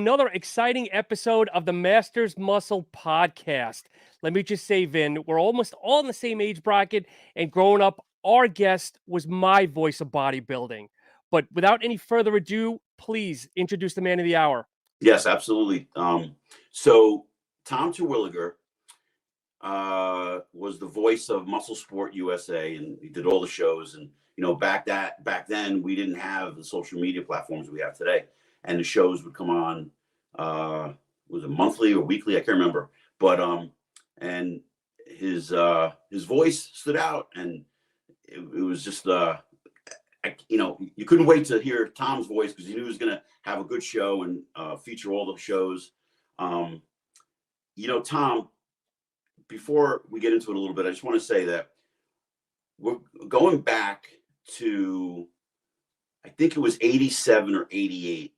another exciting episode of the Masters Muscle Podcast. Let me just say, Vin, we're almost all in the same age bracket, and growing up, our guest was my voice of bodybuilding. But without any further ado, please introduce the man of the hour. Yes, absolutely. So Tom Terwilliger was the voice of Muscle Sport USA, and he did all the shows. And back then we didn't have the social media platforms we have today, and the shows would come on. Was it monthly or weekly? I can't remember. But and his voice stood out, and it was just you couldn't wait to hear Tom's voice because you knew he was going to have a good show and feature all the shows. Tom, before we get into it a little bit, I just want to say that we're going back to, I think it was 87 or 88.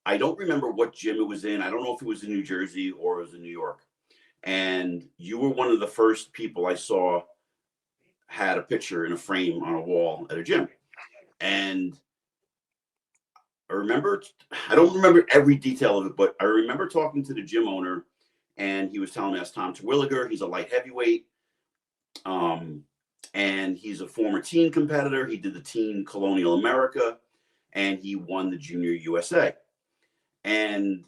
I don't remember what gym it was in. I don't know if it was in New Jersey or it was in New York. And you were one of the first people I saw had a picture in a frame on a wall at a gym. And I don't remember every detail of it, but I remember talking to the gym owner, and he was telling me that's Tom Terwilliger. He's a light heavyweight. And he's a former teen competitor. He did the teen Colonial America, and he won the Junior USA. And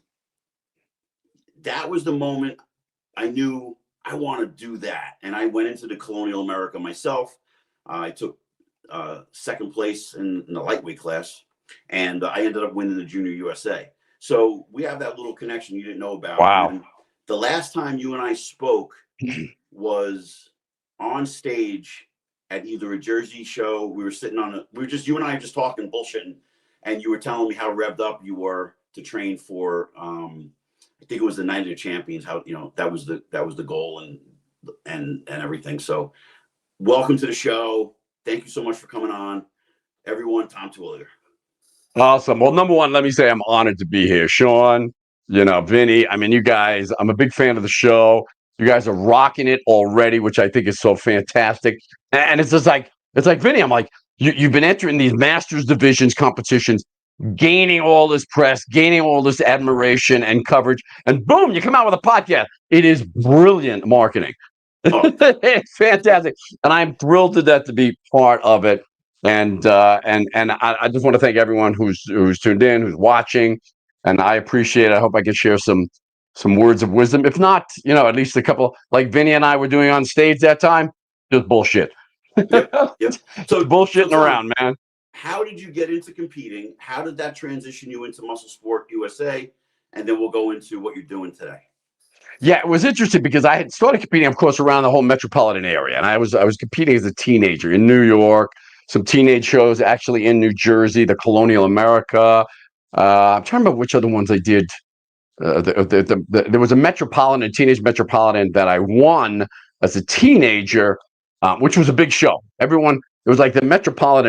that was the moment I knew I want to do that. And I went into the Colonial America myself. I took second place in the lightweight class, and I ended up winning the Junior USA. So we have that little connection you didn't know about. Wow. And the last time you and I spoke was on stage at either a Jersey show. We were sitting you and I just talking, bullshitting, and you were telling me how revved up you were to train for, I think it was the Night of the Champions. How that was the goal and everything. So, welcome to the show. Thank you so much for coming on, everyone. Tom Terwilliger. Awesome. Well, number one, let me say I'm honored to be here, Sean. Vinny. I mean, you guys. I'm a big fan of the show. You guys are rocking it already, which I think is so fantastic. And it's just like Vinny. I'm like, you've been entering these Masters divisions competitions, gaining all this press, gaining all this admiration and coverage, and boom, you come out with a podcast. It is brilliant marketing. Oh. It's fantastic, and I'm thrilled to death to be part of it. And I just want to thank everyone who's tuned in, who's watching, and I appreciate it. I hope I can share some words of wisdom. If not, at least a couple like Vinny and I were doing on stage that time. Just bullshit. Yep. So bullshitting around, man. How did you get into competing? How did that transition you into Muscle Sport USA? And then we'll go into what you're doing today. Yeah, it was interesting because I had started competing, of course, around the whole metropolitan area. And I was competing as a teenager in New York, some teenage shows actually in New Jersey, the Colonial America. I'm trying to remember which other ones I did. There was a teenage metropolitan that I won as a teenager, which was a big show. It was like the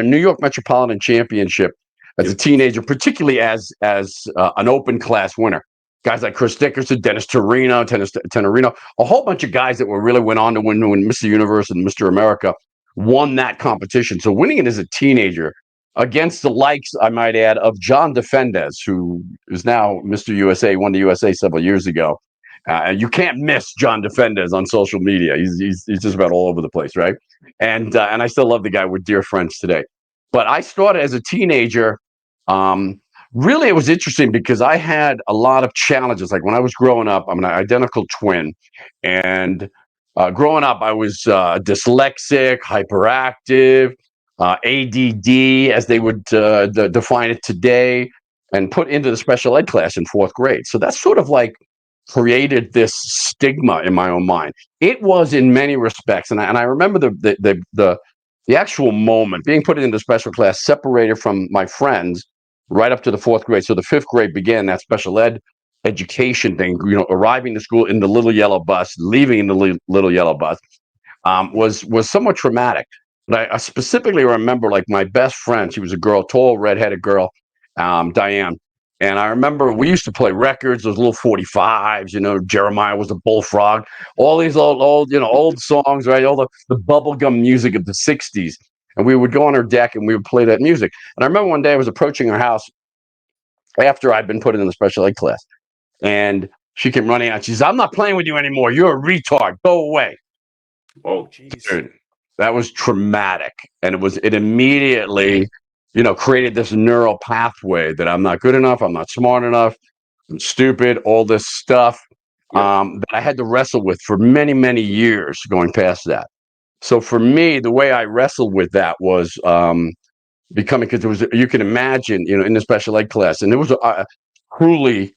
New York Metropolitan Championship as a teenager, particularly as an open class winner. Guys like Chris Dickerson, Dennis Tenorino, a whole bunch of guys that really went on to win Mr. Universe and Mr. America won that competition. So winning it as a teenager against the likes, I might add, of John Defendez, who is now Mr. USA, won the USA several years ago. You can't miss John Defendez on social media. He's just about all over the place, right? And I still love the guy. We're dear friends today. But I started as a teenager. Really, it was interesting because I had a lot of challenges. Like when I was growing up, I'm an identical twin. And growing up, I was dyslexic, hyperactive, ADD, as they would define it today, and put into the special ed class in 4th grade. So that's sort of like created this stigma in my own mind. It was in many respects, and I remember the actual moment being put into special class, separated from my friends, right up to the 4th grade. So the 5th grade began that special ed education thing. Arriving to school in the little yellow bus, leaving in the little yellow bus, was somewhat traumatic. But I specifically remember, like, my best friend. She was a girl, tall, redheaded girl, Diane. And I remember we used to play records, those little 45s, Jeremiah Was a Bullfrog, all these old songs, right? All the bubblegum music of the 60s. And we would go on her deck and we would play that music. And I remember one day I was approaching her house after I'd been put in the special ed class. And she came running out. She says, I'm not playing with you anymore. You're a retard. Go away. Oh, Jeez. Dude, that was traumatic. And it immediately, created this neural pathway that I'm not good enough. I'm not smart enough. I'm stupid, all this stuff that I had to wrestle with for many, many years going past that. So for me, the way I wrestled with that was becoming, because you can imagine, in the special ed class, and it was truly,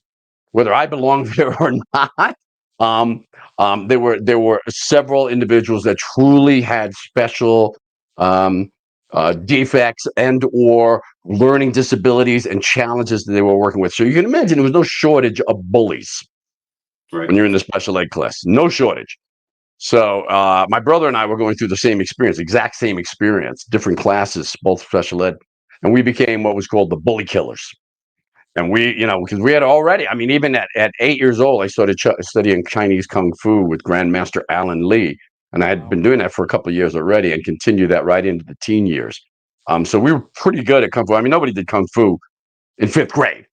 whether I belonged there or not, there were several individuals that truly had special defects and or learning disabilities and challenges that they were working with. So you can imagine there was no shortage of bullies when you're in the special ed class. No shortage. So my brother and I were going through the same experience, exact same experience, different classes, both special ed. And we became what was called the bully killers. And we, because we had already, even at 8 years old, I started studying Chinese Kung Fu with Grandmaster Alan Lee. And I had been doing that for a couple of years already and continued that right into the teen years. So we were pretty good at Kung Fu. Nobody did Kung Fu in 5th grade,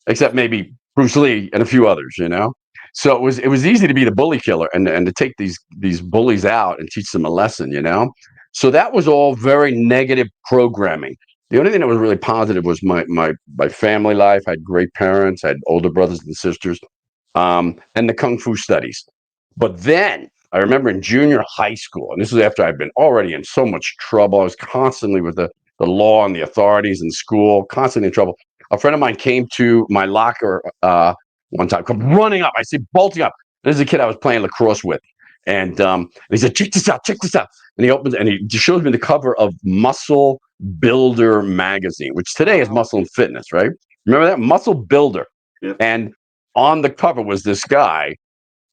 except maybe Bruce Lee and a few others, So it was easy to be the bully killer and to take these bullies out and teach them a lesson, So that was all very negative programming. The only thing that was really positive was my family life. I had great parents. I had older brothers and sisters, and the Kung Fu studies. But then I remember in junior high school, and this was after I'd been already in so much trouble. I was constantly with the law and the authorities in school, constantly in trouble. A friend of mine came to my locker one time, come running up. I see bolting up. This is a kid I was playing lacrosse with. And he said, check this out. And he opens and he shows me the cover of Muscle Builder magazine, which today is Muscle and Fitness, right? Remember that? Muscle Builder. Yep. And on the cover was this guy,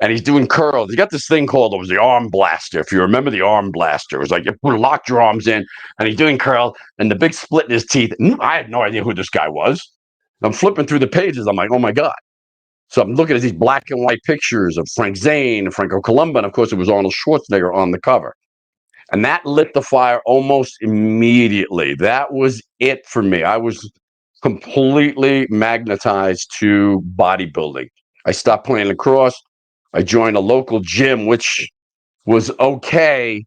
and he's doing curls. He got this thing called, it was the arm blaster. If you remember the arm blaster, it was like you locked your arms in, and he's doing curls, and the big split in his teeth. I had no idea who this guy was. I'm flipping through the pages. I'm like, oh my God. So I'm looking at these black and white pictures of Frank Zane, Franco Columba, and of course it was Arnold Schwarzenegger on the cover. And that lit the fire almost immediately. That was it for me. I was completely magnetized to bodybuilding. I stopped playing lacrosse. I joined a local gym, which was okay,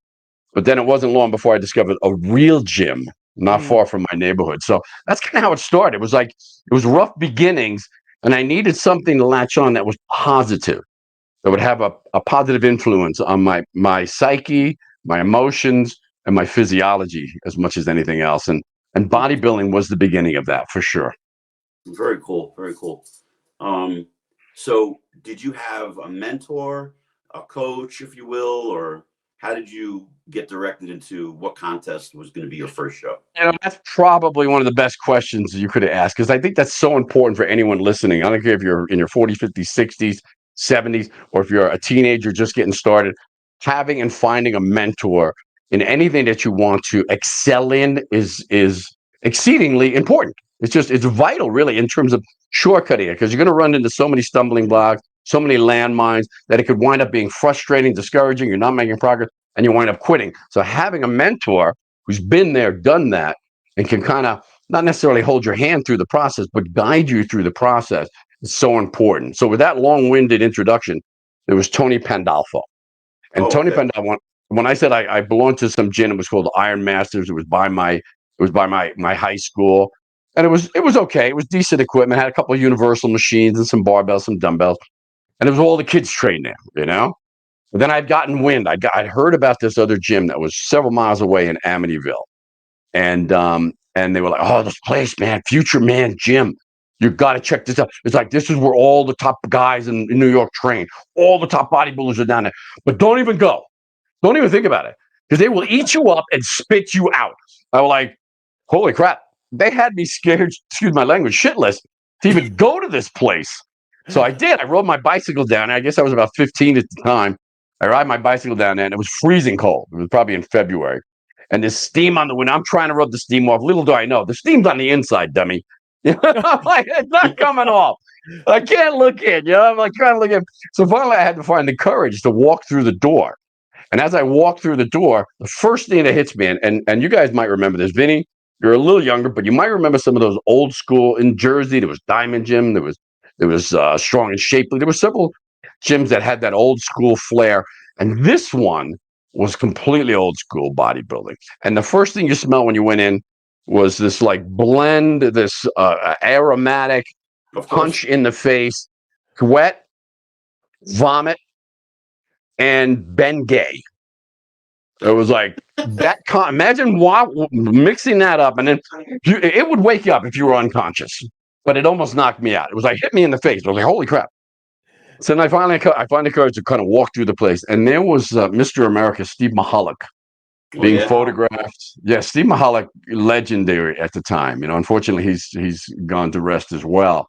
but then it wasn't long before I discovered a real gym not far from my neighborhood. So that's kind of how it started. It was rough beginnings, and I needed something to latch on that was positive, that would have a positive influence on my psyche, my emotions, and my physiology as much as anything else. And bodybuilding was the beginning of that, for sure. Very cool. Very cool. So did you have a mentor, a coach, if you will, or how did you get directed into what contest was going to be your first show? That's probably one of the best questions you could have asked, because I think that's so important for anyone listening. I don't care if you're in your 40s, 50s, 60s, 70s, or if you're a teenager just getting started. Having and finding a mentor in anything that you want to excel in is exceedingly important. It's vital, really, in terms of shortcutting it, because you're going to run into so many stumbling blocks, so many landmines, that it could wind up being frustrating, discouraging. You're not making progress, and you wind up quitting. So having a mentor who's been there, done that, and can kind of not necessarily hold your hand through the process, but guide you through the process is so important. So with that long-winded introduction, there was Tony Pandolfo. And Tony Pandolfo, when I said I belonged to some gym, it was called Iron Masters. It was by my high school. And it was okay. It was decent equipment. It had a couple of universal machines and some barbells, some dumbbells. And it was all the kids trained there, But then I'd gotten wind. I'd heard about this other gym that was several miles away in Amityville. And they were like, oh, this place, man, Future Man Gym. You got to check this out. It's like, this is where all the top guys in New York train. All the top bodybuilders are down there. But don't even go. Don't even think about it, because they will eat you up and spit you out. I was like, holy crap. They had me scared, excuse my language, shitless to even go to this place. So I did. I rode my bicycle down there. I guess I was about 15 at the time. I ride my bicycle down there, and it was freezing cold. It was probably in February. And there's steam on the window. I'm trying to rub the steam off. Little do I know, the steam's on the inside, dummy. It's not coming off. I can't look in. I'm like trying to look in. So finally, I had to find the courage to walk through the door. And as I walked through the door, the first thing that hits me, and you guys might remember this, Vinny, you're a little younger, but you might remember some of those old school in Jersey. There was Diamond Gym. There was Strong and Shapely. There were several gyms that had that old school flair, and this one was completely old school bodybuilding. And the first thing you smell when you went in was this like blend, this aromatic punch in the face, sweat, vomit, and Bengay. It was like that. Imagine mixing that up, and then it would wake you up if you were unconscious. But it almost knocked me out. It was like hit me in the face. I was like, "Holy crap!" So then I find the courage to kind of walk through the place, and there was Mr. America, Steve Mahalik, being photographed. Yeah, Steve Mahalik, legendary at the time. Unfortunately, he's gone to rest as well.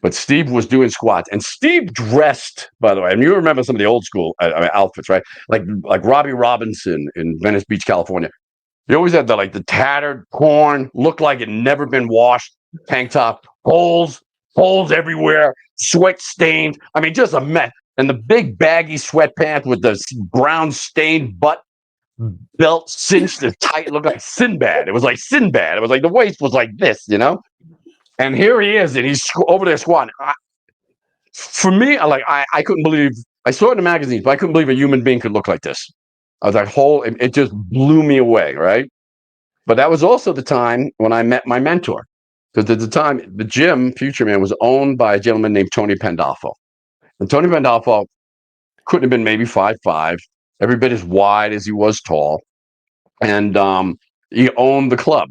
But Steve was doing squats, and Steve dressed, by the way. And you remember some of the old school outfits, right? Like Robbie Robinson in Venice Beach, California. He always had the tattered, torn, looked like it never been washed tank top, holes everywhere, sweat stained. I mean, just a mess. And the big baggy sweatpants with the brown stained butt belt cinched as tight, looked like Sinbad. It was like Sinbad. It was like the waist was like this, And here he is, and he's over there squatting. For me, I couldn't believe. I saw it in the magazines, but I couldn't believe a human being could look like this. I was like, it just blew me away, right? But that was also the time when I met my mentor, because at the time, the gym, Future Man, was owned by a gentleman named Tony Pandolfo. And Tony Pandolfo couldn't have been maybe 5'5", every bit as wide as he was tall, and he owned the club.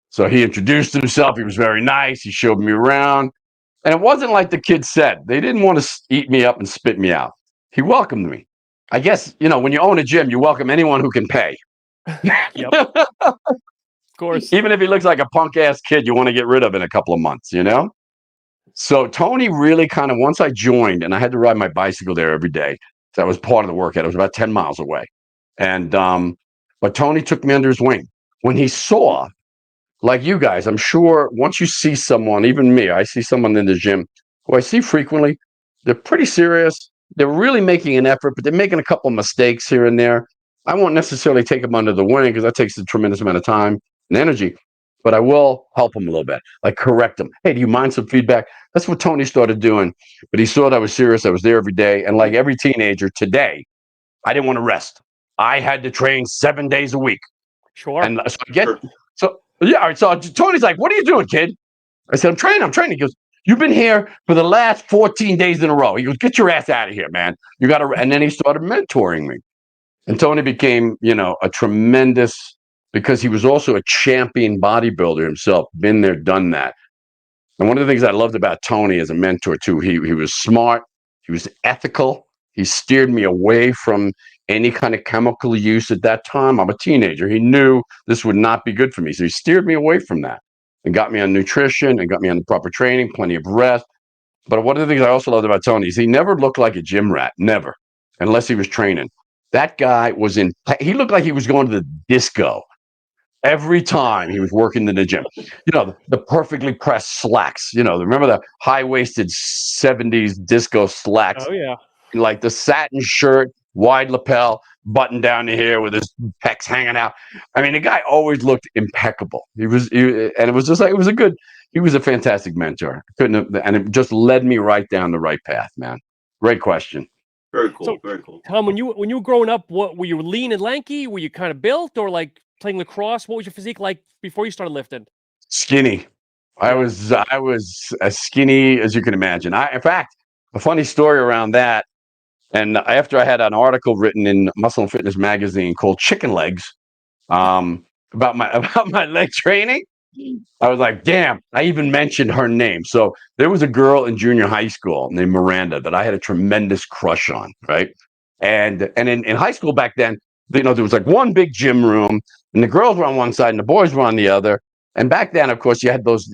So he introduced himself. He was very nice. He showed me around. And it wasn't like the kids said. They didn't want to eat me up and spit me out. He welcomed me. I guess, when you own a gym, you welcome anyone who can pay. Yep. Of course. Even if he looks like a punk-ass kid you want to get rid of in a couple of months, So Tony really kind of, once I joined, and I had to ride my bicycle there every day. So that was part of the workout. It was about 10 miles away. And but Tony took me under his wing. When he saw, like you guys, I'm sure once you see someone, even me, I see someone in the gym who I see frequently, they're pretty serious. They're really making an effort, but they're making a couple of mistakes here and there. I won't necessarily take them under the wing because that takes a tremendous amount of time and energy, but I will help them a little bit, like correct them. Hey, do you mind some feedback? That's what Tony started doing, but he saw that I was serious. I was there every day. And like every teenager today, I didn't want to rest. I had to train 7 days a week. Sure. And so yeah, all right. So Tony's like, "What are you doing, kid?" I said, I'm training. He goes, "You've been here for the last 14 days in a row." He goes, "Get your ass out of here, man. You got to." And then he started mentoring me. And Tony became, a tremendous, because he was also a champion bodybuilder himself, been there, done that. And one of the things I loved about Tony as a mentor too, he was smart, he was ethical, he steered me away from any kind of chemical use at that time. I'm a teenager. He knew this would not be good for me. So he steered me away from that and got me on nutrition and got me on the proper training, plenty of rest. But one of the things I also loved about Tony is he never looked like a gym rat, never, unless he was training. That guy he looked like he was going to the disco every time he was working in the gym. The perfectly pressed slacks, remember the high-waisted 70s disco slacks? Oh, yeah. Like the satin shirt, wide lapel, button down to here with his pecs hanging out. I mean, the guy always looked impeccable. And it was just like, he was a fantastic mentor. And it just led me right down the right path, man. Great question. Very cool. So, very cool. Tom, when you were growing up, what were you, lean and lanky? Were you kind of built, or like playing lacrosse? What was your physique like before you started lifting? Skinny. I was as skinny as you can imagine. In fact, a funny story around that. And after I had an article written in Muscle and Fitness magazine called "Chicken Legs," about my leg training, I was like, damn, I even mentioned her name. So there was a girl in junior high school named Miranda that I had a tremendous crush on, right? And in high school back then, there was like one big gym room, and the girls were on one side and the boys were on the other. And back then, of course, you had those,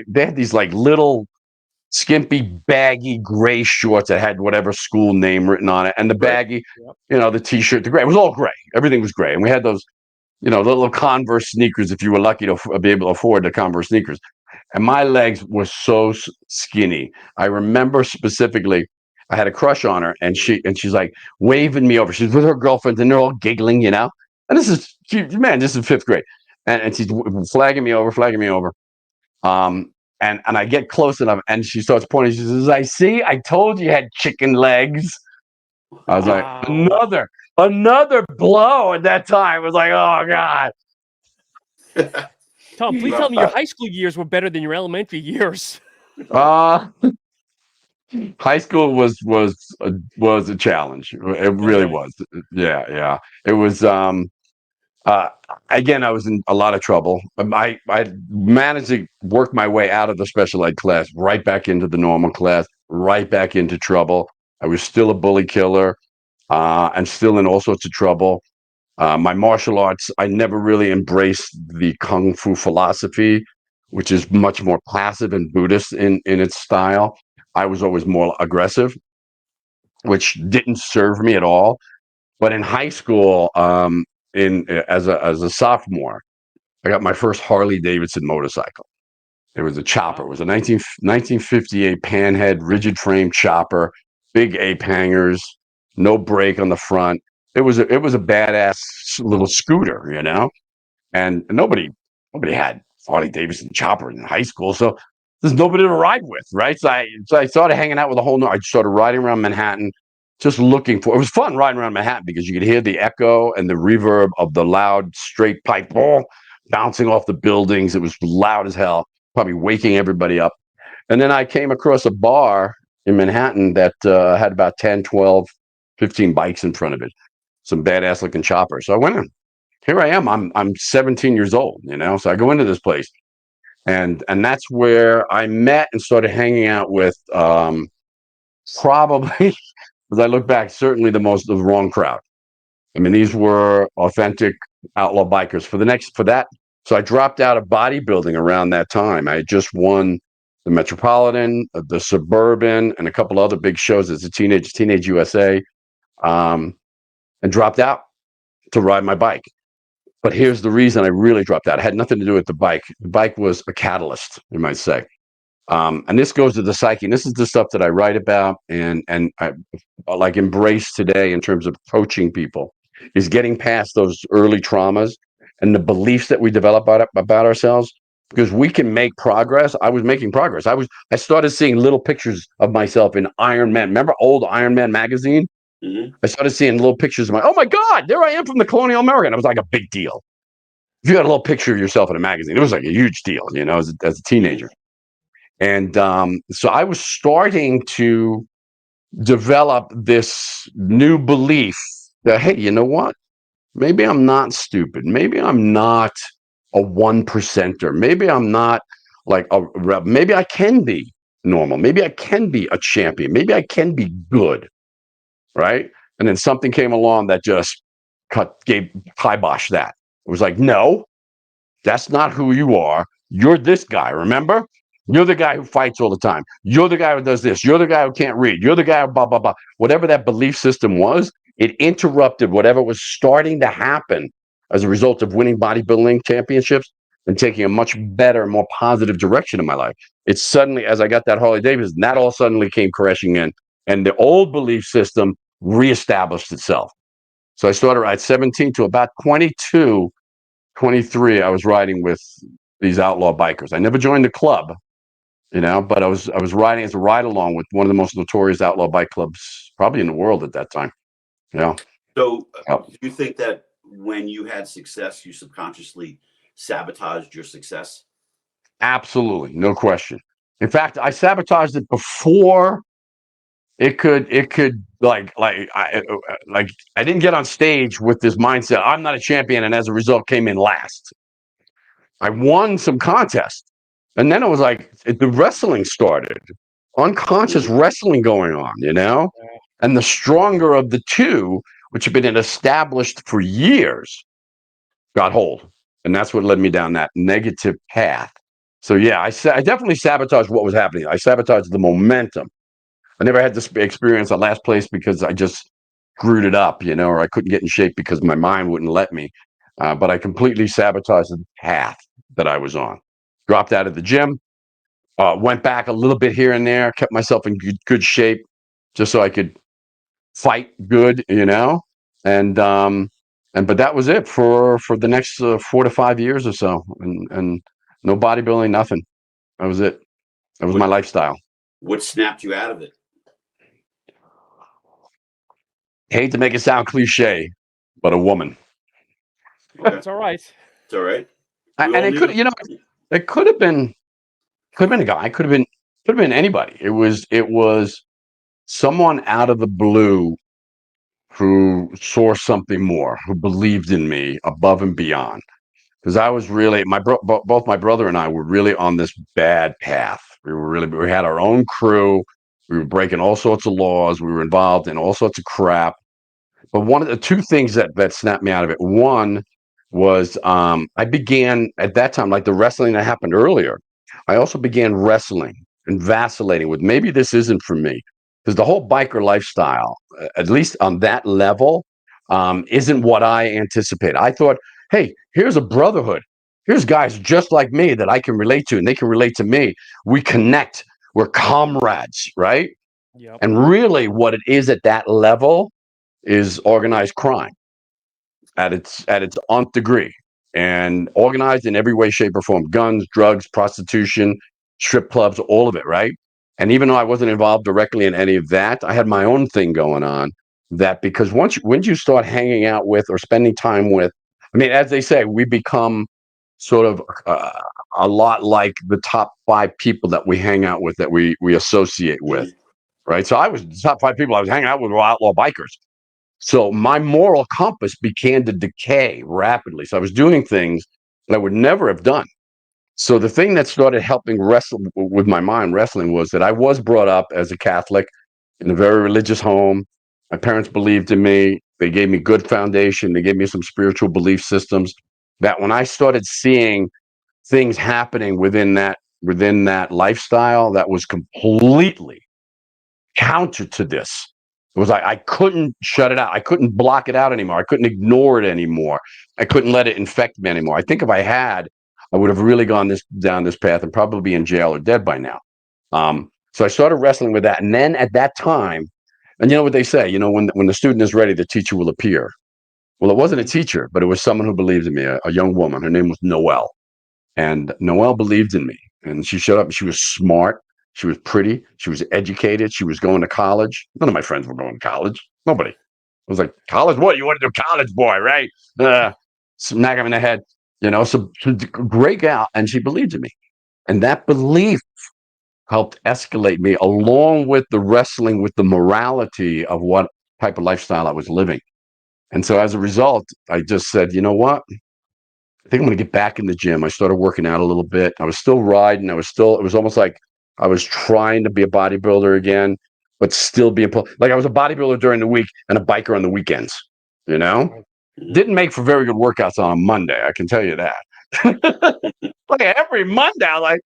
they had these like little skimpy, baggy gray shorts that had whatever school name written on it. And the baggy, the t-shirt, the gray, it was all gray. Everything was gray. And we had those, little Converse sneakers, if you were lucky to be able to afford the Converse sneakers. And my legs were so skinny. I remember specifically, I had a crush on her, and she's like waving me over. She's with her girlfriend, and they're all giggling, And this is fifth grade. and she's flagging me over. And I get close enough, and she starts pointing. She says, I told you had chicken legs. I was like, another blow at that time. I was like, oh God. Tom, please tell me your high school years were better than your elementary years. High school was a challenge. It really was. Yeah. It was. Again, I was in a lot of trouble. I managed to work my way out of the special ed class, right back into the normal class, right back into trouble. I was still a bully killer, and still in all sorts of trouble. My martial arts, I never really embraced the Kung Fu philosophy, which is much more passive and Buddhist in its style. I was always more aggressive, which didn't serve me at all. But in high school, as a sophomore, I got my first Harley Davidson motorcycle. It was a chopper. It was a 1958 panhead, rigid frame chopper, big ape hangers, no brake on the front. It was a badass little scooter, you know. And nobody had Harley Davidson chopper in high school, so there's nobody to ride with, right? So I started hanging out with a whole. I started riding around Manhattan, just looking for. It was fun riding around Manhattan because you could hear the echo and the reverb of the loud straight pipe ball bouncing off the buildings. It was loud as hell, probably waking everybody up. And then I came across a bar in Manhattan that had about 10, 12, 15 bikes in front of it, some badass looking choppers. So I went in. Here I am. I'm 17 years old, you know. So I go into this place, and that's where I met and started hanging out with probably, as I look back, certainly the wrong crowd. I mean, these were authentic outlaw bikers. For that, so I dropped out of bodybuilding around that time. I had just won the Metropolitan, the Suburban, and a couple other big shows as a Teenage USA, and dropped out to ride my bike. But here's the reason I really dropped out. It had nothing to do with the bike. The bike was a catalyst, you might say. And this goes to the psyche. And this is the stuff that I write about and I like embrace today in terms of coaching people, is getting past those early traumas and the beliefs that we develop about ourselves, because we can make progress. I was making progress. I started seeing little pictures of myself in Iron Man. Remember old Iron Man magazine? Mm-hmm. I started seeing little pictures of oh my God, there I am from the colonial American. It was like a big deal. If you had a little picture of yourself in a magazine, it was like a huge deal, you know, as a teenager. And so I was starting to develop this new belief that, hey, you know what? Maybe I'm not stupid. Maybe I'm not a 1%er. Maybe I'm not like maybe I can be normal. Maybe I can be a champion. Maybe I can be good. Right. And then something came along that just gave kibosh that. It was like, no, that's not who you are. You're this guy, remember? You're the guy who fights all the time. You're the guy who does this. You're the guy who can't read. You're the guy who blah, blah, blah. Whatever that belief system was, it interrupted whatever was starting to happen as a result of winning bodybuilding championships and taking a much better, more positive direction in my life. It's suddenly, as I got that Harley Davidson, that all suddenly came crashing in. And the old belief system reestablished itself. So I started at 17 to about 22, 23, I was riding with these outlaw bikers. I never joined the club, you know, but I was riding as a ride along with one of the most notorious outlaw bike clubs probably in the world at that time. You know. So do you think that when you had success, you subconsciously sabotaged your success? Absolutely, no question. In fact, I sabotaged it before it could I didn't get on stage with this mindset, I'm not a champion, and as a result came in last. I won some contests, and then it was like the wrestling started, unconscious wrestling going on, you know, and the stronger of the two, which had been established for years, got hold, and that's what led me down that negative path. So yeah, I definitely sabotaged what was happening. I sabotaged the momentum. I never had this experience at last place because I just screwed it up, you know, or I couldn't get in shape because my mind wouldn't let me. But I completely sabotaged the path that I was on. Dropped out of the gym, went back a little bit here and there, kept myself in good shape just so I could fight good, you know. And but that was it for the next 4 to 5 years or so, and no bodybuilding, nothing. That was it. That was my lifestyle. What snapped you out of it? Hate to make it sound cliche, but a woman. Okay. That's all right. It's all right. And it could, it could have been a guy, could have been anybody. It was someone out of the blue who saw something more, who believed in me above and beyond. Because I was really, both my brother and I were really on this bad path. We had our own crew. We were breaking all sorts of laws. We were involved in all sorts of crap. But one of the two things that snapped me out of it, one was I began at that time, like the wrestling that happened earlier, I also began wrestling and vacillating with maybe this isn't for me. Because the whole biker lifestyle, at least on that level, isn't what I anticipated. I thought, hey, here's a brotherhood. Here's guys just like me that I can relate to, and they can relate to me. We connect. We're comrades, right? Yep. And really what it is at that level is organized crime at its nth degree, and organized in every way, shape, or form. Guns, drugs, prostitution, strip clubs, all of it, right? And even though I wasn't involved directly in any of that, I had my own thing going on. That because once you start hanging out with or spending time with, I mean, as they say, we become sort of a lot like the top 5 people that we hang out with, that we associate with, right? So I was the top 5 people I was hanging out with were outlaw bikers. So my moral compass began to decay rapidly. So I was doing things that I would never have done. So the thing that started helping wrestle with my mind, wrestling, was that I was brought up as a Catholic in a very religious home. My parents believed in me. They gave me good foundation. They gave me some spiritual belief systems that when I started seeing things happening within that lifestyle that was completely counter to this, it was like I couldn't shut it out. I couldn't block it out anymore. I couldn't ignore it anymore. I couldn't let it infect me anymore. I think if I had, I would have really gone down this path and probably be in jail or dead by now. So I started wrestling with that. And then at that time, and you know what they say, when the student is ready, the teacher will appear. Well, it wasn't a teacher, but it was someone who believed in me, a young woman. Her name was Noelle. And Noelle believed in me. And she showed up, and she was smart. She was pretty. She was educated. She was going to college. None of my friends were going to college. Nobody. I was like, college? What? You want to do college, boy, right? Smack him in the head. So great gal. And she believed in me. And that belief helped escalate me, along with the wrestling with the morality of what type of lifestyle I was living. And so as a result, I just said, you know what? I think I'm going to get back in the gym. I started working out a little bit. I was still riding. It was almost like I was trying to be a bodybuilder again, but still being like I was a bodybuilder during the week and a biker on the weekends, Didn't make for very good workouts on a Monday. I can tell you that. Like every Monday, I'm like,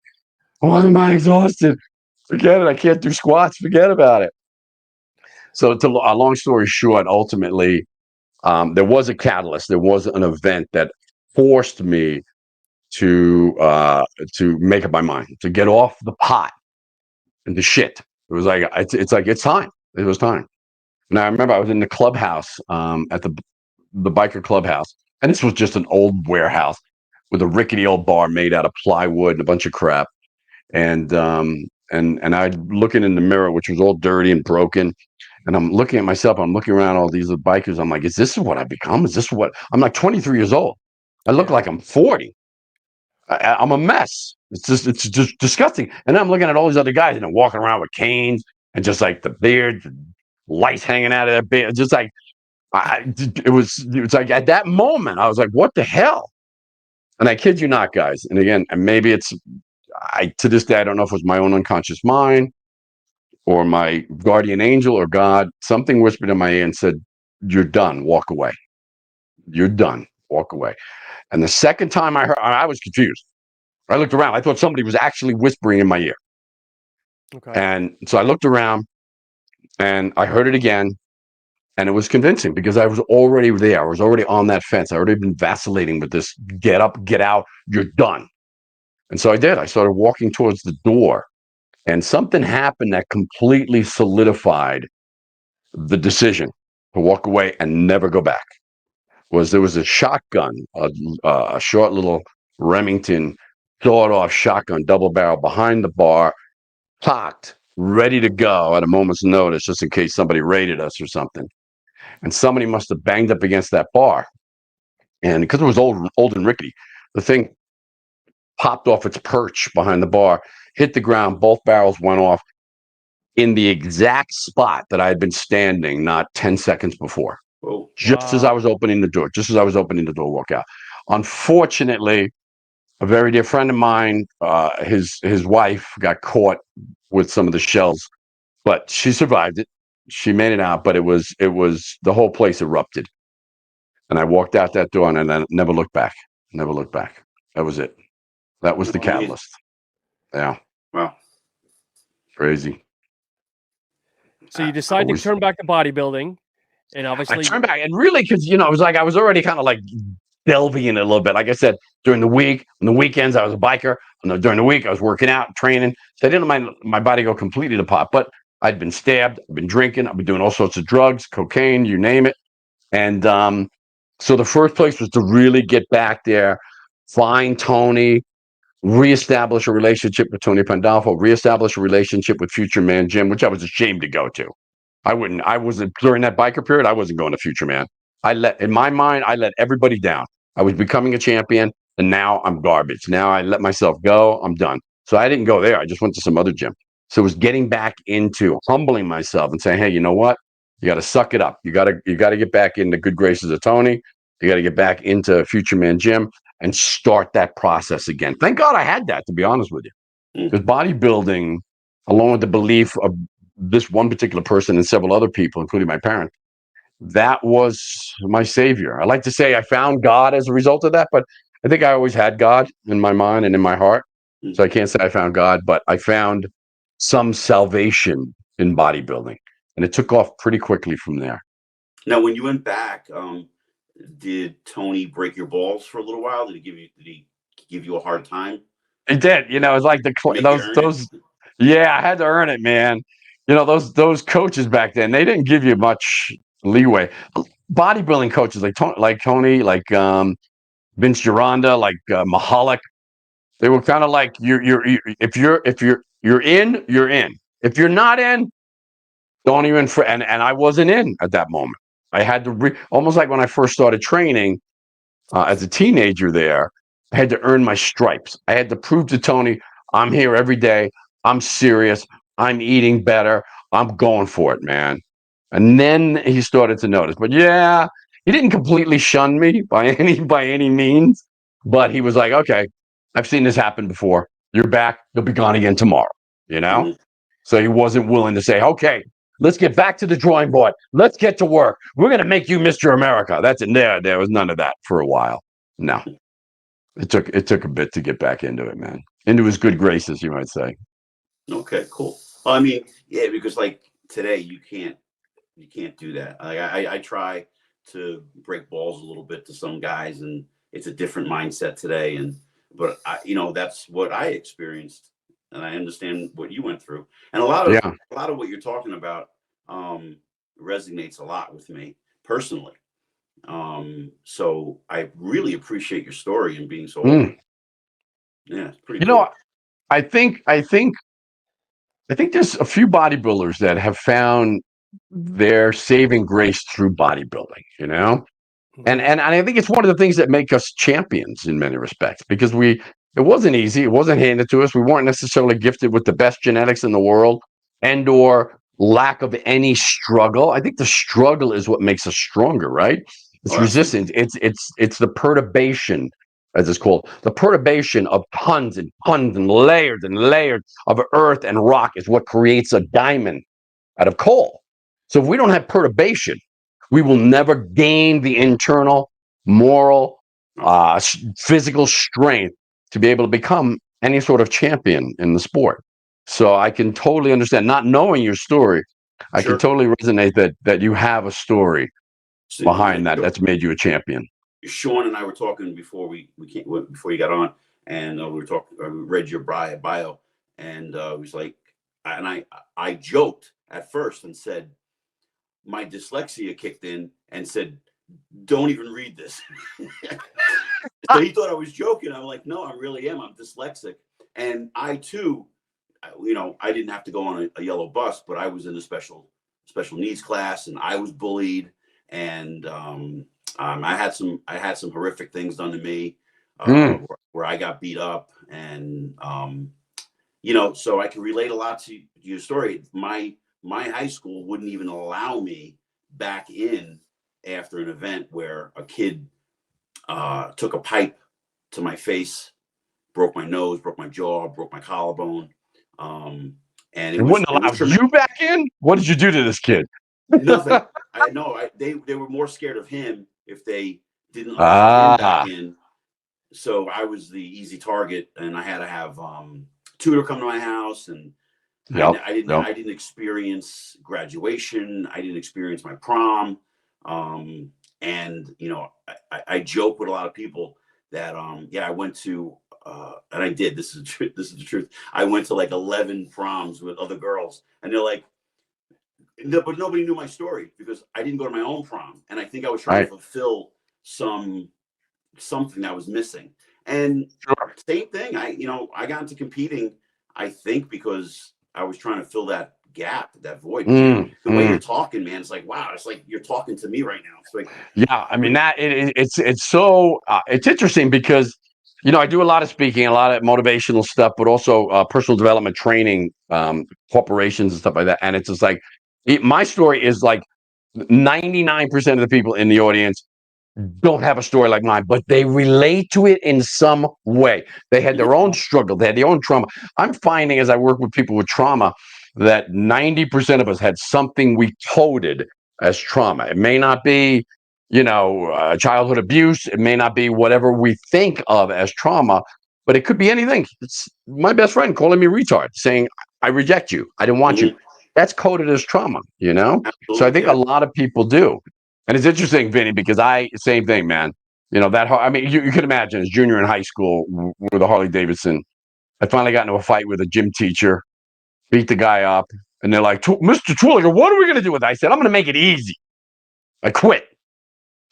why am I exhausted? Forget it. I can't do squats. Forget about it. So to a long story short, ultimately, there was a catalyst. There was an event that forced me to make up my mind, to get off the pot and the shit. It was like it's time. It was time. And I remember I was in the clubhouse at the biker clubhouse, and this was just an old warehouse with a rickety old bar made out of plywood and a bunch of crap. And I looking in the mirror, which was all dirty and broken. And I'm looking at myself. I'm looking around all these bikers. I'm like, is this what I become? Is this what I'm like? 23 years old. I look like I'm 40. I'm a mess. It's just disgusting. And then I'm looking at all these other guys, walking around with canes and just like the beard, lights hanging out of their beard. Just like it was like at that moment, I was like, what the hell? And I kid you not, guys. And again, and maybe it's to this day, I don't know if it was my own unconscious mind or my guardian angel or God. Something whispered in my ear and said, "You're done. Walk away. You're done. Walk away." And the second time I heard, I was confused. I looked around. I thought somebody was actually whispering in my ear. Okay. And so I looked around and I heard it again. And it was convincing because I was already there. I was already on that fence. I already been vacillating with this. Get up, get out. You're done. And so I did. I started walking towards the door. And something happened that completely solidified the decision to walk away and never go back. was there was a shotgun, a short little Remington sawed-off shotgun, double barrel behind the bar, cocked, ready to go at a moment's notice, just in case somebody raided us or something. And somebody must have banged up against that bar, and because it was old and rickety, the thing popped off its perch behind the bar, hit the ground. Both barrels went off in the exact spot that I had been standing not 10 seconds before. Oh, just as I was opening the door, walk out. Unfortunately, a very dear friend of mine, his wife got caught with some of the shells, but she survived it. She made it out, but it was the whole place erupted. And I walked out that door and I never looked back. Never looked back. That was it. That was the catalyst. Yeah. Wow. Crazy. So you decide to turn back to bodybuilding, and obviously I turned back, and really, because it was like I was already kind of like delving in it a little bit. Like I said, during the week, on the weekends, I was a biker. During the week, I was working out, training. So I didn't let my body go completely to pot. But I'd been stabbed, I've been drinking, I've been doing all sorts of drugs, cocaine, you name it. And so the first place was to really get back there, find Tony, reestablish a relationship with Tony Pandolfo, reestablish a relationship with Future Man Jim, which I was ashamed to go to. I wasn't during that biker period. I wasn't going to Future Man. In my mind, I let everybody down. I was becoming a champion, and now I'm garbage. Now I let myself go. I'm done. So I didn't go there. I just went to some other gym. So it was getting back into humbling myself and saying, hey, you know what? You got to suck it up. You got to get back in the good graces of Tony. You got to get back into Future Man Jim and start that process again. Thank God I had that, to be honest with you. Because bodybuilding, along with the belief of this one particular person and several other people, including my parents, that was my savior. I like to say I found God as a result of that, but I think I always had God in my mind and in my heart. So I can't say I found God, but I found some salvation in bodybuilding, and it took off pretty quickly from there. Now, when you went back, did Tony break your balls for a little while? Did he give you a hard time? He did. It was like those. Yeah, I had to earn it, man. Those coaches back then, they didn't give you much leeway. Bodybuilding coaches like Tony, like Vince Gironda, like Mahalik, they were kind of like if you're in, you're in. If you're not in, don't even. And I wasn't in at that moment. I had to almost like when I first started training as a teenager. There, I had to earn my stripes. I had to prove to Tony, I'm here every day. I'm serious. I'm eating better. I'm going for it, man. And then he started to notice. But yeah, he didn't completely shun me by any means. But he was like, okay, I've seen this happen before. You're back. You'll be gone again tomorrow. Mm-hmm. So he wasn't willing to say, okay, let's get back to the drawing board. Let's get to work. We're going to make you Mr. America. That's in there. There was none of that for a while. No. It took a bit to get back into it, man. Into his good graces, you might say. Okay, cool. I mean, yeah, because like today you can't do that. I try to break balls a little bit to some guys, and it's a different mindset today. But that's what I experienced, and I understand what you went through. And a lot of what you're talking about resonates a lot with me personally. So I really appreciate your story and being so open. Yeah, it's pretty cool. I think there's a few bodybuilders that have found their saving grace through bodybuilding, and I think it's one of the things that make us champions in many respects, because it wasn't easy. It wasn't handed to us. We weren't necessarily gifted with the best genetics in the world or lack of any struggle. I think the struggle is what makes us stronger, right? It's resistance. It's the perturbation, as it's called. The perturbation of tons and tons and layers of earth and rock is what creates a diamond out of coal. So if we don't have perturbation, we will never gain the internal, moral, physical strength to be able to become any sort of champion in the sport. So I can totally understand, not knowing your story, I can totally resonate that you have a story behind that's made you a champion. Sean and I were talking before before you got on, and we were talking. I read your bio, and it was like, and I joked at first and said my dyslexia kicked in and said, don't even read this. So he thought I was joking. I'm like, no, I really am. I'm dyslexic. And I too, I didn't have to go on a yellow bus, but I was in a special needs class, and I was bullied. And I had some horrific things done to me, where I got beat up. And so I can relate a lot to your story. My high school wouldn't even allow me back in after an event where a kid took a pipe to my face, broke my nose, broke my jaw, broke my collarbone. And it wouldn't allow you back in? What did you do to this kid? Nothing. I know. They were more scared of him if they didn't allow him back in. So I was the easy target, and I had to have tutor come to my house, and I didn't experience graduation. I didn't experience my prom. And I joke with a lot of people that I went to and I did. This is the truth. I went to like 11 proms with other girls, and they're like, but nobody knew my story because I didn't go to my own prom, and I think I was trying to fulfill something that was missing. And same thing. I got into competing, I think, because I was trying to fill that gap, that void. The way you're talking, man, it's like, wow, it's like you're talking to me right now. It's like, yeah, I mean, it's so it's interesting because I do a lot of speaking, a lot of motivational stuff, but also personal development training, corporations and stuff like that. And it's just like my story is like 99% of the people in the audience don't have a story like mine, but they relate to it in some way. They had their own struggle. They had their own trauma. I'm finding as I work with people with trauma that 90% of us had something we coded as trauma. It may not be, childhood abuse. It may not be whatever we think of as trauma, but it could be anything. It's my best friend calling me retard, saying, I reject you. I didn't want you. That's coded as trauma, Absolutely, So I think a lot of people do. And it's interesting, Vinny, because same thing, man. I mean, you can imagine as junior in high school with a Harley Davidson, I finally got into a fight with a gym teacher, beat the guy up, and they're like, Mr. Terwilliger, what are we going to do with it? I said, I'm going to make it easy. I quit.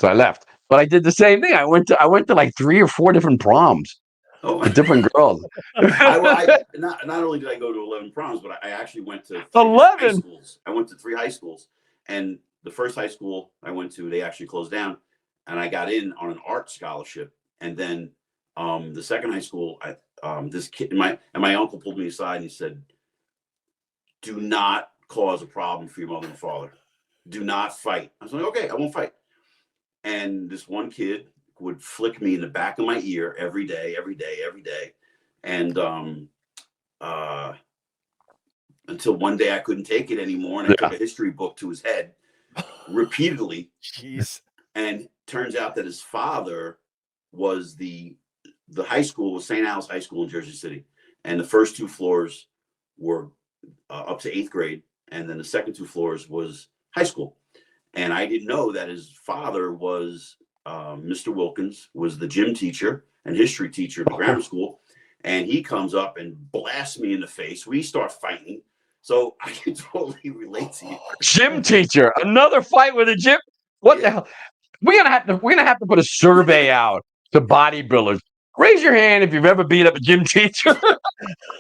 So I left. But I did the same thing. I went to like 3 or 4 different proms with different girls. Not only did I go to 11 proms, but I actually went to 11 high schools. I went to 3 high schools, and the first high school I went to, they actually closed down, and I got in on an art scholarship. And then the second high school, this kid, my uncle pulled me aside and he said, "Do not cause a problem for your mother and father. Do not fight." I was like, "Okay, I won't fight." And this one kid would flick me in the back of my ear every day. And until one day I couldn't take it anymore, and I took a history book to his head repeatedly. Jeez. And turns out that his father was the high school was St. Al's High School in Jersey City, and the first 2 floors were up to 8th grade, and then the second 2 floors was high school. And I didn't know that his father was Mr. Wilkins, was the gym teacher and history teacher at the grammar school. And he comes up and blasts me in the face. We start fighting. So I can totally relate to you. Gym teacher, another fight with a gym. What the hell? We're gonna have to put a survey out to bodybuilders. Raise your hand if you've ever beat up a gym teacher.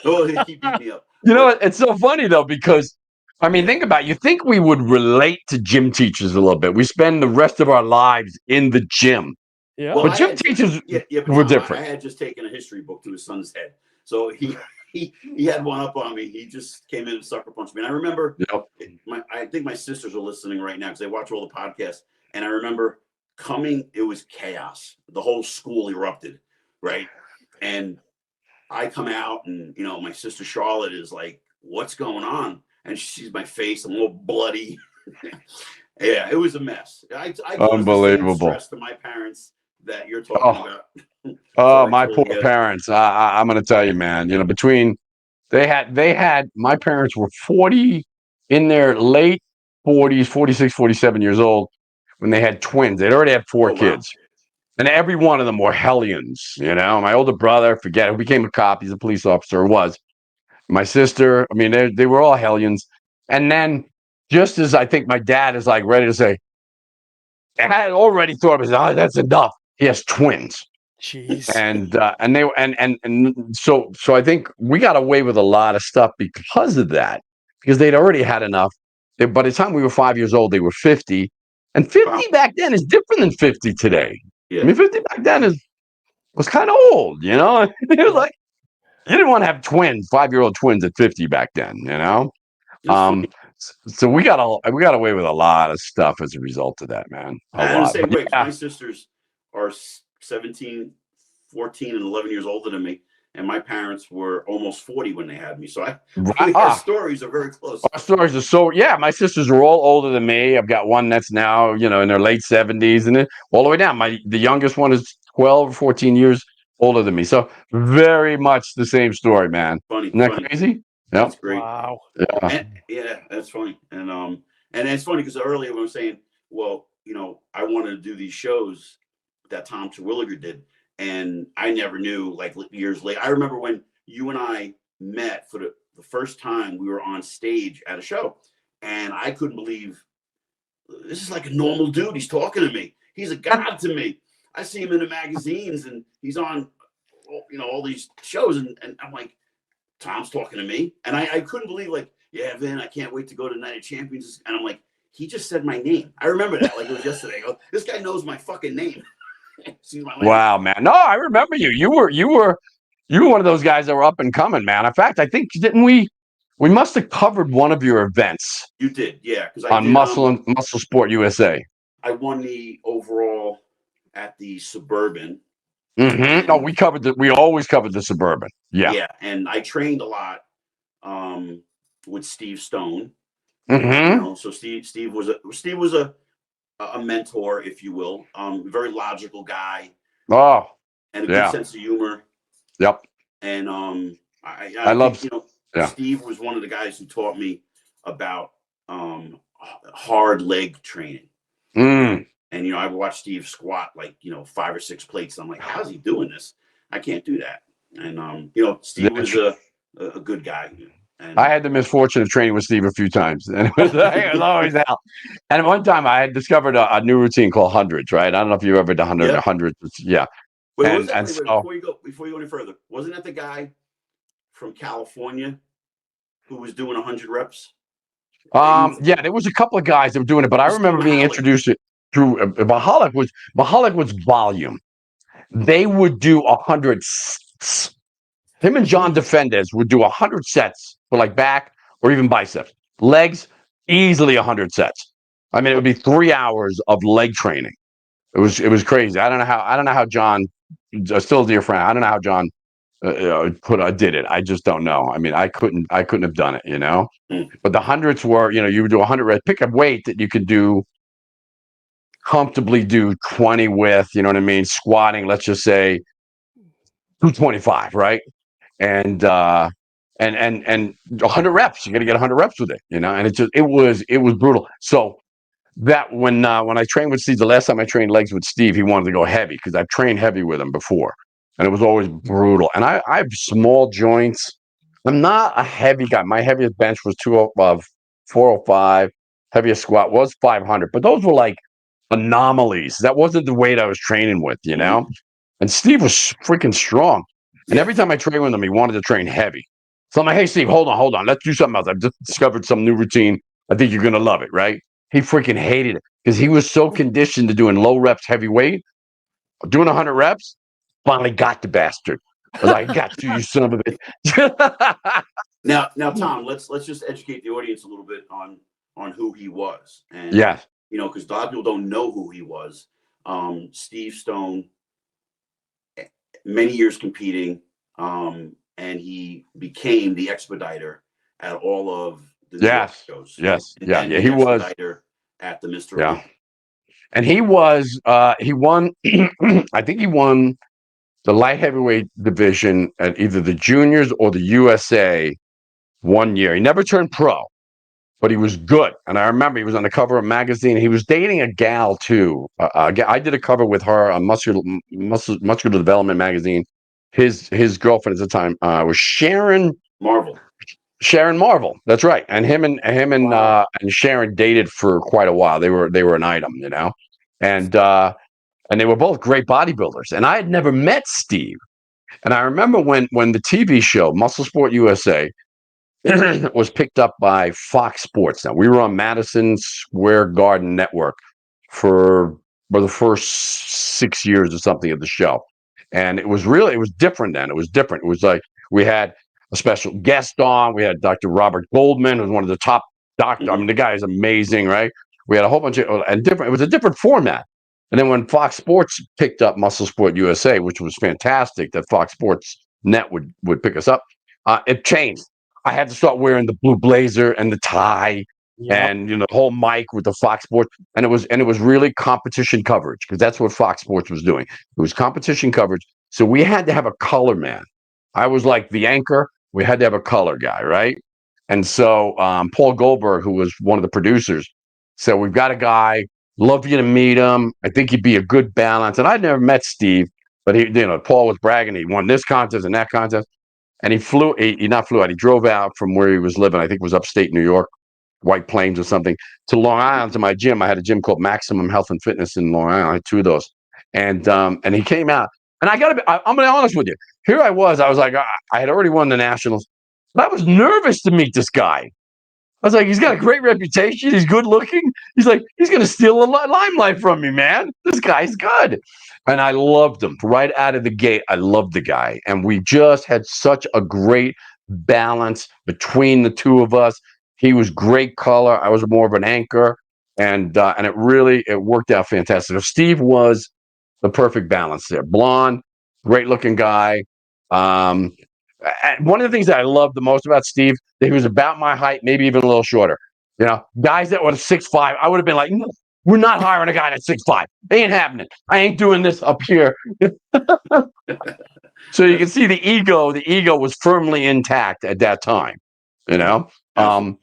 Oh, he beat me up. It's so funny though, because I mean, think about it. You think we would relate to gym teachers a little bit. We spend the rest of our lives in the gym. Yeah. But gym teachers were different. I had just taken a history book to his son's head. So he had one up on me. He just came in and sucker punched me. And I remember, I think my sisters are listening right now because they watch all the podcasts. And I remember it was chaos. The whole school erupted, right? And I come out and, my sister Charlotte is like, "What's going on?" And she sees my face. I'm a little bloody. Yeah, it was a mess. I Unbelievable. Stress to my parents that you're talking about. Oh, my poor parents. I'm going to tell you, man, between they had my parents were 40 in their late 40s, 46, 47 years old when they had twins. They'd already had 4 kids. And every one of them were hellions. My older brother, forget it, who became a cop. He's a police officer, was. My sister, I mean, they were all hellions. And then just as I think my dad is like ready to say, I had already thought, oh, that's enough. He has twins. Jeez. And so I think we got away with a lot of stuff because of that, because they'd already had enough. By the time we were 5 years old, they were 50, and 50 back then is different than 50 today. Yeah. I mean, 50 back then was kind of old, you know. It was like you didn't want to have twins, 5-year-old twins at 50 back then, you know. So we got away with a lot of stuff as a result of that, man. And the same way, my sisters are 17, 14, and 11 years older than me, and my parents were almost 40 when they had me. So our stories are very close. Our stories are my sisters are all older than me. I've got one that's now, in their late 70s, and then all the way down. The youngest one is 12 or 14 years older than me. So very much the same story, man. Isn't that crazy? Yeah, that's great. Wow. Yeah, that's funny. And it's funny because earlier when I was saying, well, I wanted to do these shows that Tom Terwilliger did, and I never knew, like, years later. I remember when you and I met for the first time. We were on stage at a show, and I couldn't believe this is like a normal dude. He's talking to me. He's a god to me. I see him in the magazines, and he's on, all these shows, and I'm like, Tom's talking to me, and I couldn't believe, like, yeah, Vin, I can't wait to go to Night of Champions, and I'm like, he just said my name. I remember that like it was yesterday. I go, this guy knows my fucking name. Wow, man. No, I remember you. You were one of those guys that were up and coming, man. In fact, I think didn't we must have covered one of your events. You did, yeah, because on Muscle Sport USA. I won the overall at the Suburban. Mm-hmm. No, we always covered the Suburban. Yeah. Yeah, and I trained a lot with Steve Stone. Mm-hmm. So Steve was a mentor, if you will. Very logical guy. Oh. And a good sense of humor. Yep. And I love Steve was one of the guys who taught me about hard leg training. Mm. And I would watch Steve squat like 5 or 6 plates. I'm like, how's he doing this? I can't do that. And Steve was a good guy. And I had the misfortune of training with Steve a few times, and it was always hell. And one time I had discovered a new routine called hundreds. Right? I don't know if you've ever done hundreds. Yeah. Wait, before you go any further, wasn't that the guy from California who was doing 100 reps? Yeah, there was a couple of guys that were doing it, but I remember being introduced through Mahalik was volume. They would do 100 sets. Him and John Defendez would do 100 sets for like back or even biceps. Legs, easily 100 sets. I mean, it would be 3 hours of leg training. It was crazy. I don't know how John, still a dear friend. I don't know how John did it. I just don't know. I mean, I couldn't have done it, But the hundreds were, you would do 100 reps, pick a weight that you could comfortably do 20 with, you know what I mean? Squatting, let's just say 225, right? And 100 reps. You got to get 100 reps with it, And it was brutal. So that when I trained with Steve, the last time I trained legs with Steve, he wanted to go heavy because I've trained heavy with him before, and it was always brutal. And I have small joints. I'm not a heavy guy. My heaviest bench was 405. Heaviest squat was 500, but those were like anomalies. That wasn't the weight I was training with, And Steve was freaking strong. And every time I trained with him, he wanted to train heavy. So I'm like, hey, Steve, hold on. Let's do something else. I've just discovered some new routine. I think you're going to love it, right? He freaking hated it because he was so conditioned to doing low reps, heavy weight. Doing 100 reps, finally got the bastard. I was like, I got you son of a bitch. Now, Tom, let's just educate the audience a little bit on who he was. And, because a lot of people don't know who he was. Steve Stone, many years competing, and he became the expediter at all of the shows. Yes. He was at the Mr. Olympia. And he won, I think he won the light heavyweight division at either the juniors or the USA one year. He never turned pro, but he was good. And I remember he was on the cover of a magazine. He was dating a gal too. I did a cover with her on Muscular Development magazine. His girlfriend at the time was Sharon Marvel. That's right. And him and Sharon dated for quite a while. They were an item, and they were both great bodybuilders. And I had never met Steve. And I remember when the TV show Muscle Sport USA was picked up by Fox Sports. Now we were on Madison Square Garden Network for the first 6 years or something of the show, and it was different then. It was different. It was like we had a special guest on. We had Dr. Robert Goldman, who was one of the top doctors. I mean, the guy is amazing, right? We had a whole bunch of and different. It was a different format. And then when Fox Sports picked up Muscle Sport USA, which was fantastic, that Fox Sports Net would pick us up, it changed. I had to start wearing the blue blazer and the tie, and the whole mic with the Fox Sports, and it was really competition coverage, because that's what Fox Sports was doing. It was competition coverage, so we had to have a color man. I was like the anchor. We had to have a color guy, right? And so Paul Goldberg, who was one of the producers, said, "We've got a guy. Love you to meet him. I think he'd be a good balance." And I'd never met Steve, but Paul was bragging he won this contest and that contest. And he drove out from where he was living. I think it was upstate New York, White Plains or something, to Long Island, to my gym. I had a gym called Maximum Health and Fitness in Long Island. I had 2 of those. And he came out. And I'm going to be honest with you. Here I was like, I had already won the Nationals. But I was nervous to meet this guy. I was like, he's got a great reputation. He's good looking. He's like, he's going to steal the limelight from me, man. This guy's good. And I loved him right out of the gate. I loved the guy. And we just had such a great balance between the two of us. He was great color. I was more of an anchor. And it worked out fantastic. So Steve was the perfect balance there. Blonde, great looking guy. And one of the things that I loved the most about Steve, that he was about my height, maybe even a little shorter. Guys that were 6'5", I would have been like, no, we're not hiring a guy that's 6'5". Ain't happening. I ain't doing this up here. So you can see the ego was firmly intact at that time, and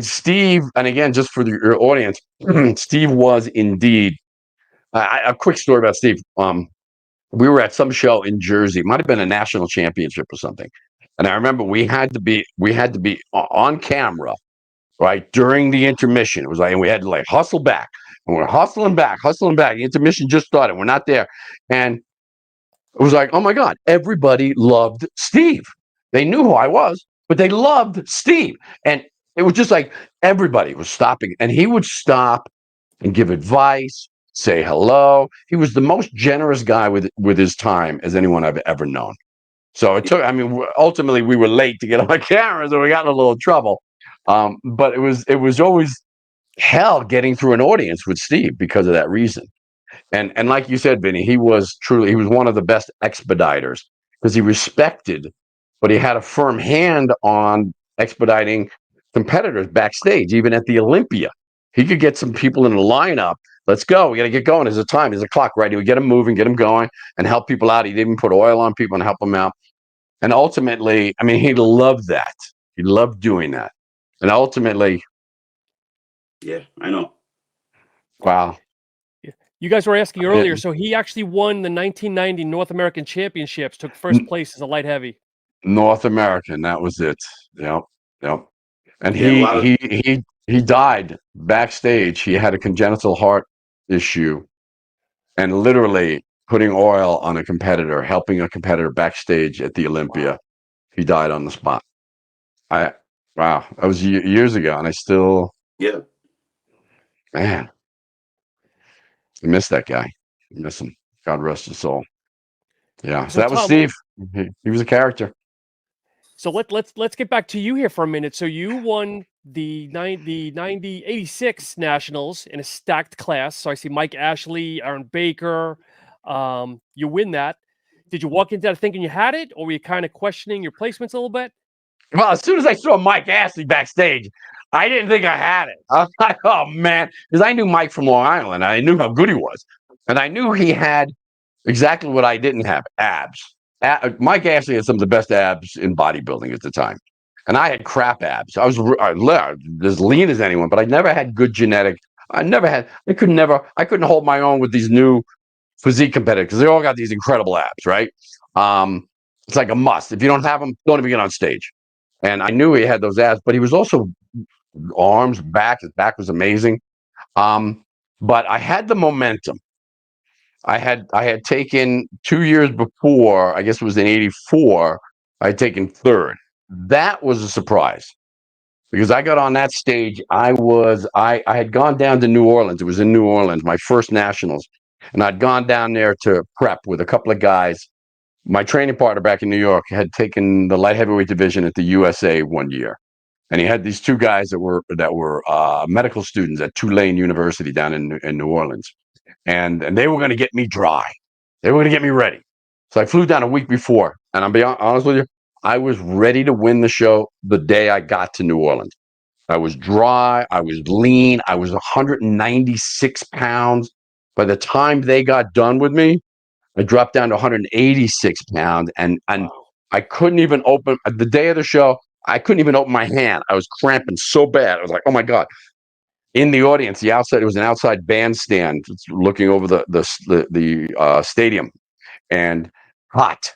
Steve, and again, just for your audience, Steve was indeed, a quick story about Steve. We were at some show in Jersey. It might have been a national championship or something. And I remember we had to be on camera, right, during the intermission. It was like, and we had to hustle back. And we're hustling back. The intermission just started. We're not there. And it was like, oh my God, everybody loved Steve. They knew who I was, but they loved Steve. And it was just like everybody was stopping. And he would stop and give advice, say hello. He was the most generous guy with his time as anyone I've ever known. So ultimately we were late to get on camera, so we got in a little trouble. But it was always hell getting through an audience with Steve because of that reason. And like you said, Vinny, he was one of the best expediters, because he respected, but he had a firm hand on expediting competitors backstage, even at the Olympia. He could get some people in the lineup. Let's go. We got to get going. There's a time. There's a clock, right? He would get them moving, get them going, and help people out. He'd even put oil on people and help them out. And ultimately, he loved that. He loved doing that. And ultimately, yeah, I know. Wow. You guys were asking earlier, so he actually won the 1990 North American Championships, took first place as a light heavy. North American, that was it. Yep. And he died backstage. He had a congenital heart issue, and literally putting oil on a competitor, helping a competitor backstage at the Olympia. He died on the spot. Wow, that was years ago, and I still, man, I miss that guy. I miss him. God rest his soul. Yeah, so that was Steve. He was a character. So let's get back to you here for a minute. So you won the 86 Nationals in a stacked class. So I see Mike Ashley, Aaron Baker. You win that. Did you walk into that thinking you had it, or were you kind of questioning your placements a little bit? Well, as soon as I saw Mike Ashley backstage, I didn't think I had it. I was like, oh man, because I knew Mike from Long Island. I knew how good he was, and I knew he had exactly what I didn't have: abs. Mike Ashley had some of the best abs in bodybuilding at the time, and I had crap abs. I was as lean as anyone, but I never had good genetic. I couldn't hold my own with these new physique competitors, because they all got these incredible abs, right? It's like a must. If you don't have them, don't even get on stage. And I knew he had those abs, but he was also arms, back. His back was amazing. But but I had the momentum. I had taken 2 years before, I guess it was in '84, I had taken third. That was a surprise because I got on that stage. I had gone down to New Orleans. It was in New Orleans, my first nationals, and I'd gone down there to prep with a couple of guys. My training partner back in New York had taken the light heavyweight division at the USA one year, and he had these two guys that were medical students at Tulane University down in New Orleans, and they were going to get me dry. They were going to get me ready. So I flew down a week before, and I'll be honest with you, I was ready to win the show the day I got to New Orleans. I was dry. I was lean. I was 196 pounds. By the time they got done with me, I dropped down to 186 pounds, and I couldn't even open the day of the show. I couldn't even open my hand. I was cramping so bad. I was like, "Oh my God!" In the audience, the outside, it was an outside bandstand looking over the stadium, and hot.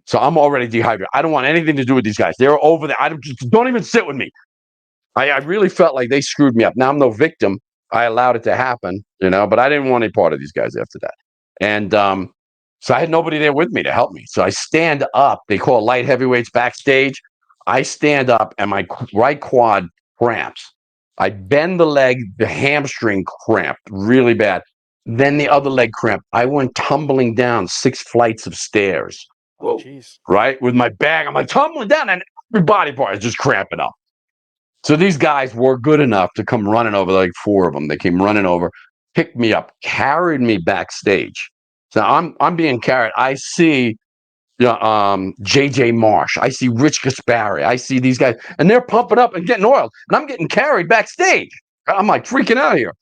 So I'm already dehydrated. I don't want anything to do with these guys. They're over there. Don't even sit with me. I really felt like they screwed me up. Now I'm no victim. I allowed it to happen, but I didn't want any part of these guys after that. And so I had nobody there with me to help me. So I stand up. They call light heavyweights backstage. I stand up and my right quad cramps. I bend the leg, the hamstring cramped really bad. Then the other leg cramped. I went tumbling down 6 flights of stairs. Oh, jeez. Right? With my bag. I'm like tumbling down and every body part is just cramping up. So these guys were good enough to come running over, like 4 of them. They came running over, picked me up, carried me backstage. So I'm being carried. I see J.J. Marsh. I see Rich Gaspari. I see these guys, and they're pumping up and getting oiled, and I'm getting carried backstage. I'm like freaking out here.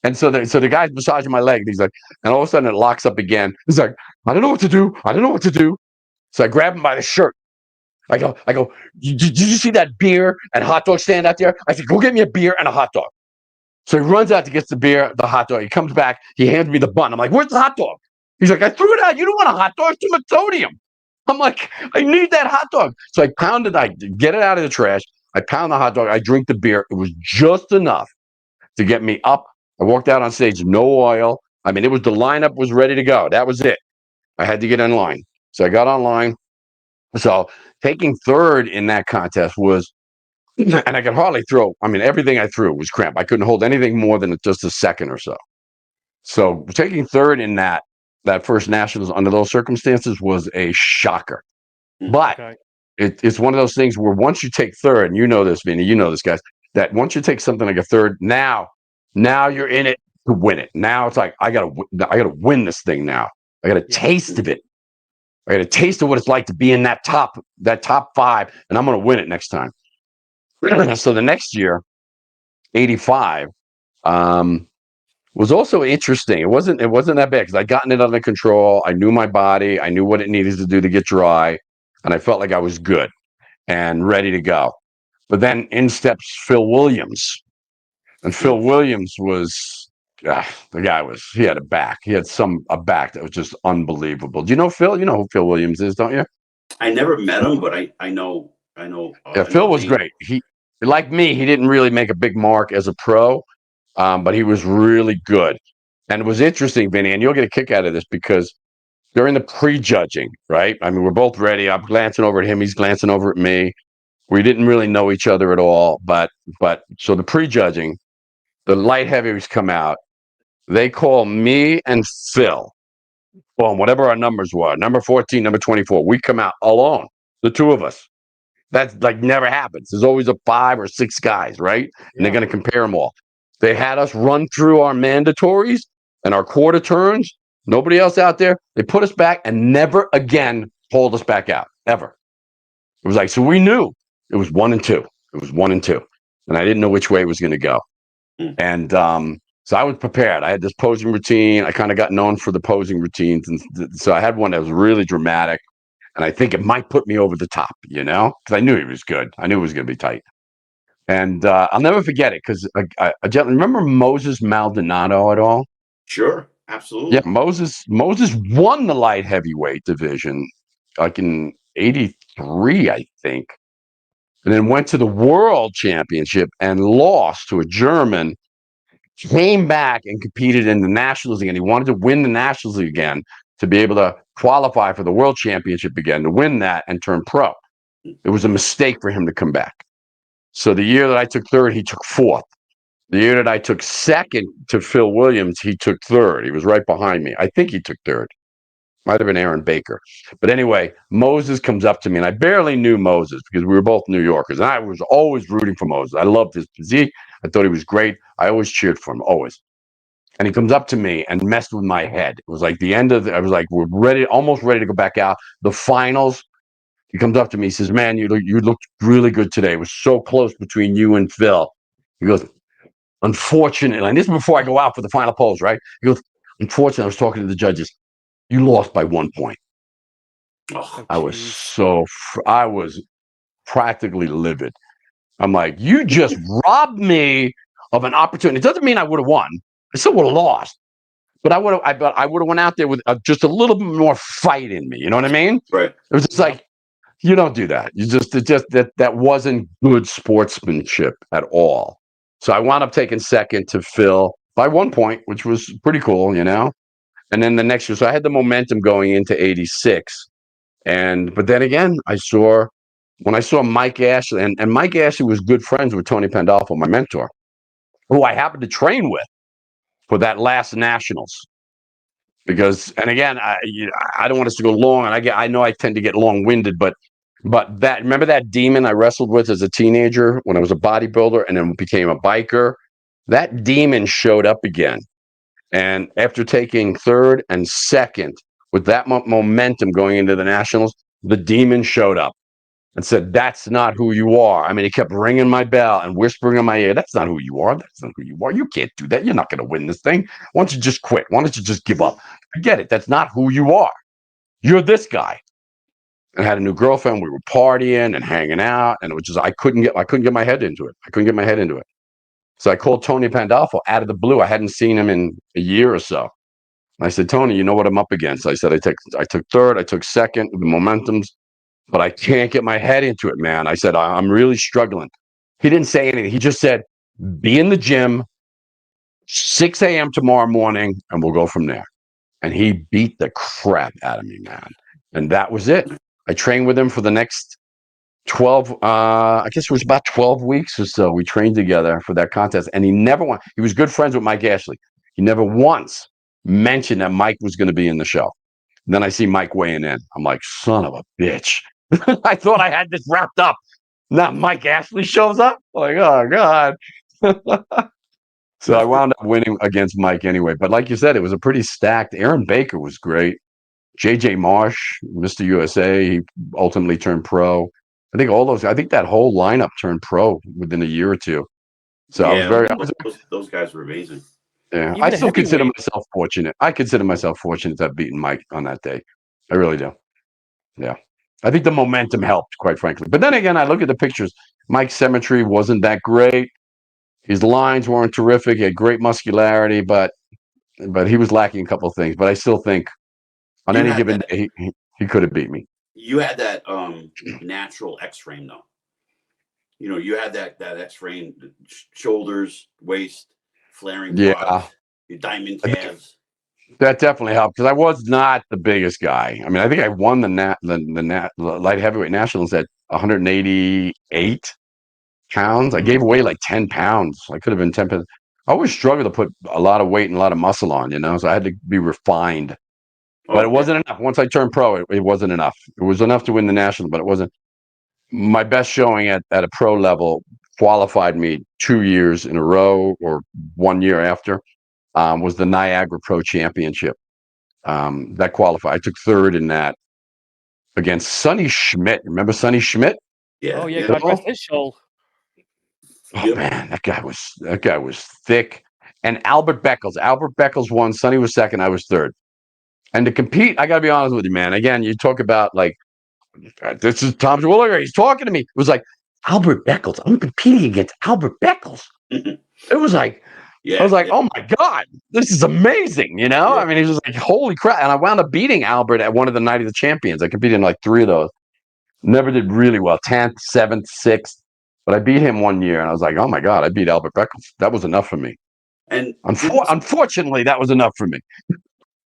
And so the guy's massaging my leg. And he's like, and all of a sudden it locks up again. He's like, I don't know what to do. I don't know what to do. So I grab him by the shirt. I go, did you see that beer and hot dog stand out there? I said, go get me a beer and a hot dog. So he runs out to get the beer, the hot dog. He comes back. He hands me the bun. I'm like, where's the hot dog? He's like, I threw it out. You don't want a hot dog. It's too much sodium. I'm like, I need that hot dog. So I get it out of the trash. I pound the hot dog. I drink the beer. It was just enough to get me up. I walked out on stage, no oil. I mean, the lineup was ready to go. That was it. I had to get in line. So I got online. So taking third in that contest was, and I could hardly throw. I mean, everything I threw was cramp. I couldn't hold anything more than just a second or so. So taking third in that first nationals under those circumstances was a shocker. But it's one of those things where once you take third, and you know this, Vinny, you know this, guys, that once you take something like a third, now you're in it to win it. Now it's like I gotta win this thing now. I got a taste of it. I got a taste of what it's like to be in that top 5, and I'm going to win it next time. So the next year, '85, was also interesting. It wasn't that bad because I'd gotten it under control. I knew my body. I knew what it needed to do to get dry, and I felt like I was good and ready to go. But then in steps Phil Williams, and Phil Williams was. The guy he had a back. He had a back that was just unbelievable. Do you know Phil? You know who Phil Williams is, don't you? I never met him, but I know. Yeah, Phil was great. He, like me, he didn't really make a big mark as a pro, but he was really good. And it was interesting, Vinny, and you'll get a kick out of this because during the prejudging, right? I mean, we're both ready. I'm glancing over at him. He's glancing over at me. We didn't really know each other at all, but so the prejudging, the light heavyweights come out. They call me and Phil, well, whatever our numbers were, number 14, number 24. We come out alone, the 2 of us. That's like never happens. There's always a 5 or 6 guys, right? And they're going to compare them all. They had us run through our mandatories and our quarter turns. Nobody else out there. They put us back and never again pulled us back out, ever. It was like, so we knew it was 1 and 2. It was 1 and 2. And I didn't know which way it was going to go. And so I was prepared. I had this posing routine. I kind of got known for the posing routines. And so I had one that was really dramatic. And I think it might put me over the top, because I knew he was good. I knew it was going to be tight. And I'll never forget it because remember Moses Maldonado at all? Sure, absolutely. Yeah, Moses won the light heavyweight division like in '83, I think. And then went to the world championship and lost to a German came back and competed in the Nationals again. He wanted to win the Nationals again to be able to qualify for the World Championship again, to win that and turn pro. It was a mistake for him to come back. So the year that I took third, he took fourth. The year that I took second to Phil Williams, he took third. He was right behind me. I think he took third. Might have been Aaron Baker. But anyway, Moses comes up to me, and I barely knew Moses because we were both New Yorkers. And I was always rooting for Moses. I loved his physique. I thought he was great. I always cheered for him, always. And he comes up to me and messed with my head. It was like the end of I was like, we're ready, almost ready to go back out. The finals. He comes up to me. He says, man, you looked really good today. It was so close between you and Phil. He goes, unfortunately, and this is before I go out for the final polls, right? He goes, unfortunately, I was talking to the judges. You lost by 1 point. Oh, I was practically livid. I'm like, you just robbed me of an opportunity. It doesn't mean I would have won. I still would have lost. But I would have went out there with just a little bit more fight in me. You know what I mean? right. It was just like, you don't do that. That wasn't good sportsmanship at all. So I wound up taking second to Phil by 1 point, which was pretty cool, you know. And then the next year, so I had the momentum going into '86. But then again, when I saw Mike Ashley, and Mike Ashley was good friends with Tony Pandolfo, my mentor, who I happened to train with for that last Nationals. Because, and again, I don't want us to go long, and I know I tend to get long-winded, but remember that demon I wrestled with as a teenager when I was a bodybuilder and then became a biker? That demon showed up again. And after taking third and second with that momentum going into the Nationals, the demon showed up and said, that's not who you are. I mean, he kept ringing my bell and whispering in my ear, that's not who you are. That's not who you are. You can't do that. You're not going to win this thing. Why don't you just quit? Why don't you just give up? Forget it. That's not who you are. You're this guy. And I had a new girlfriend. We were partying and hanging out. And it was just, I couldn't get my head into it. So I called Tony Pandolfo out of the blue. I hadn't seen him in a year or so. I said, Tony, you know what I'm up against? I said, I took third, I took second, the momentum's, but I can't get my head into it, man. I said, I'm really struggling. He didn't say anything. He just said, be in the gym, 6 a.m. tomorrow morning, and we'll go from there. And he beat the crap out of me, man. And that was it. I trained with him for the next 12, I guess it was about 12 weeks or so. We trained together for that contest. And he never won. He was good friends with Mike Ashley. He never once mentioned that Mike was going to be in the show. And then I see Mike weighing in. I'm like, son of a bitch. I thought I had this wrapped up. Now Mike Ashley shows up. Like, oh, God. So I wound up winning against Mike anyway. But like you said, it was a pretty stacked. Aaron Baker was great. J.J. Marsh, Mr. USA, he ultimately turned pro. I think that whole lineup turned pro within a year or two. So those guys were amazing. Yeah, I still consider myself fortunate. I consider myself fortunate to have beaten Mike on that day. I really do. Yeah. I think the momentum helped, quite frankly. But then again, I look at the pictures. Mike's symmetry wasn't that great. His lines weren't terrific. He had great muscularity, but he was lacking a couple of things. But I still think on any given day, he could have beat me. You had that natural X-frame, though. You know, you had that X-frame, shoulders, waist, flaring quads, your diamond calves. That definitely helped because I was not the biggest guy. I mean, I think I won the light heavyweight nationals at 188 pounds. I gave away like 10 pounds. I could have been 10 pounds. I always struggled to put a lot of weight and a lot of muscle on, you know, so I had to be refined. But it wasn't enough. Once I turned pro, it wasn't enough. It was enough to win the national, but it wasn't. My best showing at a pro level qualified me 2 years in a row or 1 year after was the Niagara Pro Championship. That qualified. I took third in that against Sonny Schmidt. Remember Sonny Schmidt? Yeah. Oh, yeah. God rest his soul. Oh, man, that guy was thick. And Albert Beckles won. Sonny was second. I was third. And to compete, I got to be honest with you, man. Again, you talk about like, this is Tom Terwilliger. He's talking to me. It was like, Albert Beckles. I'm competing against Albert Beckles. It was like, I was like, oh my God, this is amazing. You know, I mean, he was like, holy crap. And I wound up beating Albert at one of the Night of the Champions. I competed in like 3 of those. Never did really well. 10th, 7th, 6th. But I beat him 1 year. And I was like, oh my God, I beat Albert Beckles. That was enough for me. And Unfortunately, that was enough for me.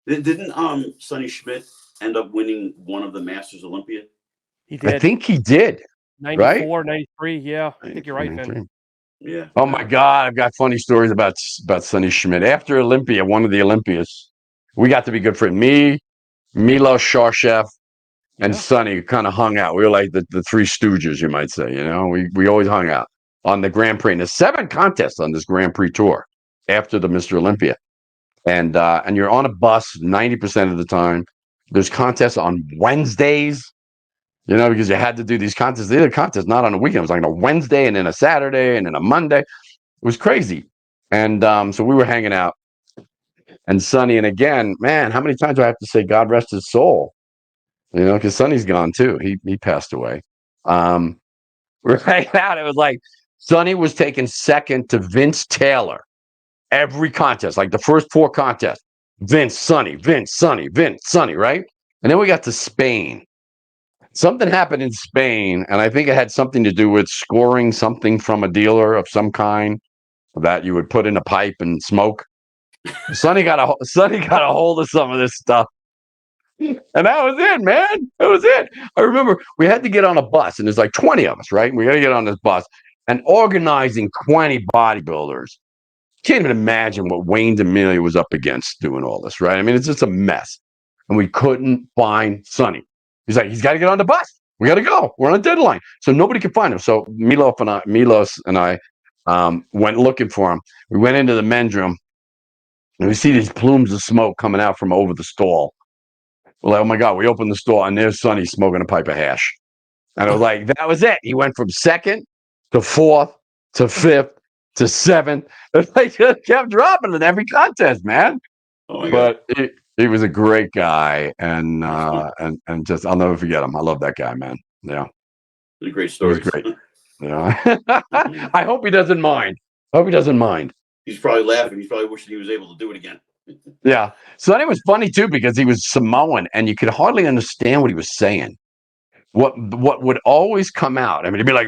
didn't Sonny Schmidt end up winning one of the Masters Olympia? He did. I think he did. 94, right? 93. Yeah, I think you're right, Vin. Yeah. Oh my God, I've got funny stories about Sonny Schmidt. After Olympia, one of the Olympias, we got to be good friends. Me, Milo Sharshev, and Sonny kind of hung out. We were like the three stooges, you might say. You know, we always hung out on the Grand Prix. And there's 7 contests on this Grand Prix tour after the Mr. Olympia, and you're on a bus 90% of the time. There's contests on Wednesdays. You know, because you had to do these contests. They did contests not on a weekend. It was like on a Wednesday and then a Saturday and then a Monday. It was crazy. And so we were hanging out. And Sonny, and again, man, how many times do I have to say God rest his soul? You know, because Sonny's gone too. He passed away. We're hanging out. It was like Sonny was taking second to Vince Taylor every contest, like the first 4 contests. Vince, Sonny, Vince, Sonny, Vince, Sonny, right? And then we got to Spain. Something happened in Spain, and I think it had something to do with scoring something from a dealer of some kind that you would put in a pipe and smoke. Sonny got a hold of some of this stuff, and that was it, man. That was it. I remember we had to get on a bus, and there's like 20 of us, right? We got to get on this bus, and organizing 20 bodybuilders. Can't even imagine what Wayne D'Amelio was up against doing all this, right? I mean, it's just a mess, and we couldn't find Sonny. He's like, he's got to get on the bus. We got to go. We're on a deadline. So nobody could find him. So Milos and I went looking for him. We went into the men's room, and we see these plumes of smoke coming out from over the stall. We're like, oh my God, we opened the stall, and there's Sonny smoking a pipe of hash. And I was like, that was it. He went from 2nd to 4th to 5th to 7th. They just kept dropping in every contest, man. Oh my God. But he was a great guy, and just I'll never forget him. I love that guy, man. Yeah, a great story. Great. Yeah, I hope he doesn't mind. He's probably laughing. He's probably wishing he was able to do it again. Yeah. So that was funny too, because he was Samoan, and you could hardly understand what he was saying. What would always come out? I mean, he'd be like,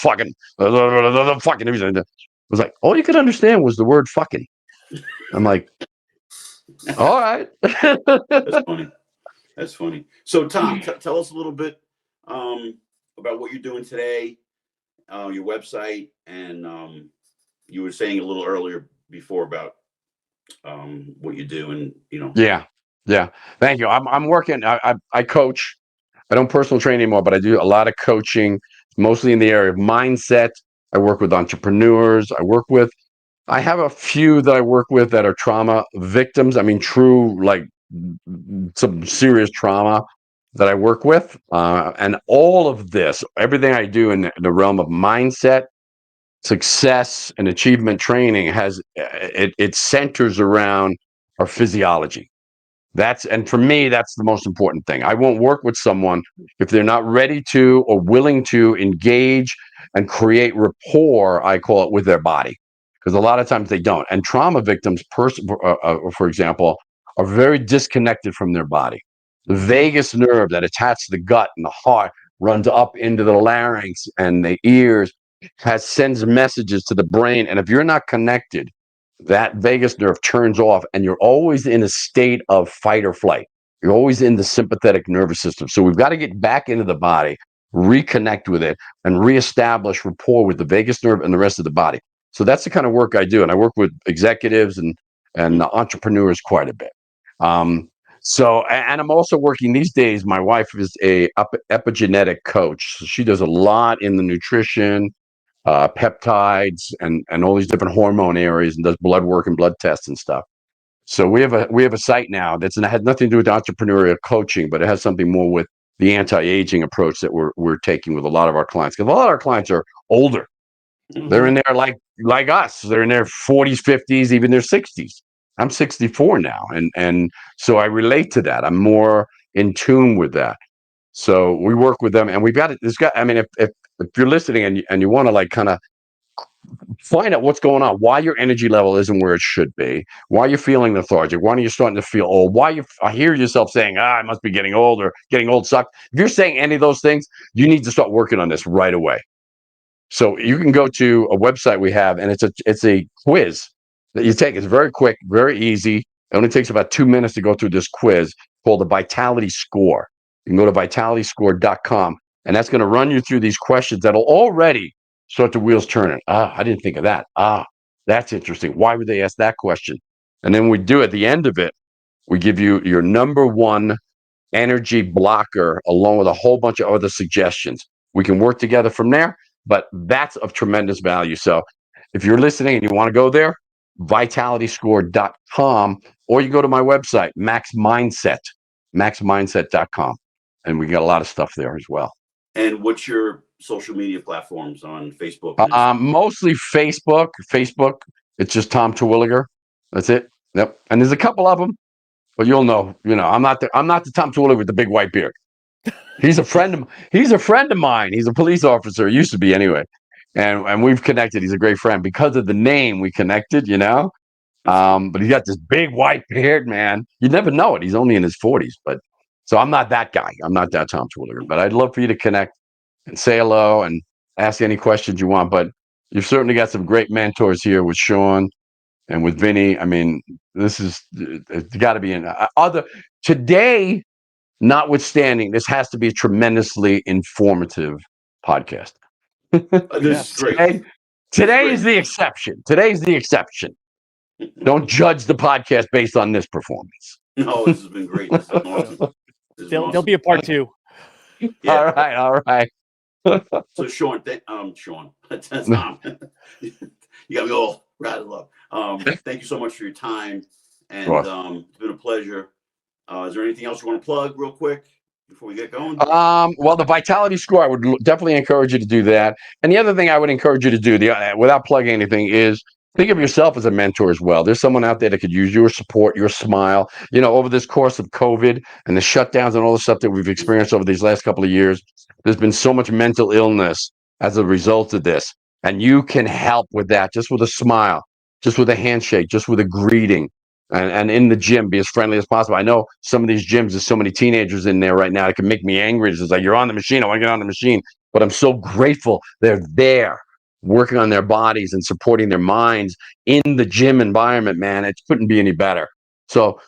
"fucking." It was like all you could understand was the word "fucking." I'm like, all right. That's funny. So, Tom, tell us a little bit about what you're doing today, your website, and you were saying a little earlier before about what you do, and you know. Yeah. Thank you. I'm working. I coach. I don't personal train anymore, but I do a lot of coaching, mostly in the area of mindset. I work with entrepreneurs. I have a few that I work with that are trauma victims. I mean, true, like some serious trauma that I work with. And all of this, everything I do in the realm of mindset, success, and achievement training it centers around our physiology. And for me, that's the most important thing. I won't work with someone if they're not ready to or willing to engage and create rapport, I call it, with their body. Because a lot of times they don't. And trauma victims, for example, are very disconnected from their body. The vagus nerve that attaches the gut and the heart runs up into the larynx and the ears, sends messages to the brain. And if you're not connected, that vagus nerve turns off, and you're always in a state of fight or flight. You're always in the sympathetic nervous system. So we've got to get back into the body, reconnect with it, and reestablish rapport with the vagus nerve and the rest of the body. So that's the kind of work I do. And I work with executives and entrepreneurs quite a bit. And I'm also working these days. My wife is a epigenetic coach. So she does a lot in the nutrition, peptides, and all these different hormone areas, and does blood work and blood tests and stuff. So we have a site now that has nothing to do with entrepreneurial coaching, but it has something more with the anti-aging approach that we're taking with a lot of our clients. Because a lot of our clients are older. Mm-hmm. They're in there like us. They're in their 40s, 50s, even their 60s. I'm 64 now, and so I relate to that. I'm more in tune with that. So we work with them, and we've got it. I mean, if you're listening and you want to like kind of find out what's going on, why your energy level isn't where it should be, why you're feeling lethargic, why you're starting to feel old, I hear yourself saying, I must be getting old, or getting old sucked. If you're saying any of those things, you need to start working on this right away. So you can go to a website we have, and it's a quiz. that you take. It's very quick, very easy. It only takes about 2 minutes to go through this quiz called the Vitality Score. You can go to vitalityscore.com, and that's going to run you through these questions that'll already start the wheels turning. I didn't think of that. That's interesting. Why would they ask that question? And then we do at the end of it, we give you your number one energy blocker along with a whole bunch of other suggestions. We can work together from there, but that's of tremendous value. So if you're listening and you want to go there, vitalityscore.com, or you go to my website, maxmindset.com. And we got a lot of stuff there as well. And what's your social media platforms on Facebook? Mostly Facebook. It's just Tom Terwilliger. That's it. Yep. And there's a couple of them, but you'll know. I'm not the Tom Terwilliger with the big white beard. He's a friend of mine. He's a police officer. He used to be anyway. And we've connected. He's a great friend because of the name. We connected. But he's got this big white beard, man. You never know it. He's only in his 40s, but. So I'm not that guy. I'm not that Tom Terwilliger, but I'd love for you to connect and say hello and ask any questions you want. But you've certainly got some great mentors here with Sean and with Vinny. I mean, it's got to be today, notwithstanding, this has to be a tremendously informative podcast. This is great. Today is the exception. Today's the exception. Don't judge the podcast based on this performance. No, this has been great. This has been awesome. There'll be a part 2. Yeah. All right. So Sean, Tom, you got me all rattled up. Thank you so much for your time, and it's been a pleasure. Is there anything else you want to plug real quick before we get going? Well, the Vitality Score, I would definitely encourage you to do that. And the other thing I would encourage you to do, without plugging anything, is think of yourself as a mentor as well. There's someone out there that could use your support, your smile. Over this course of COVID and the shutdowns and all the stuff that we've experienced over these last couple of years, there's been so much mental illness as a result of this. And you can help with that just with a smile, just with a handshake, just with a greeting. And in the gym, be as friendly as possible. I know some of these gyms, there's so many teenagers in there right now. It can make me angry. It's like, you're on the machine. I want to get on the machine. But I'm so grateful they're there, working on their bodies and supporting their minds in the gym environment, man. It couldn't be any better. So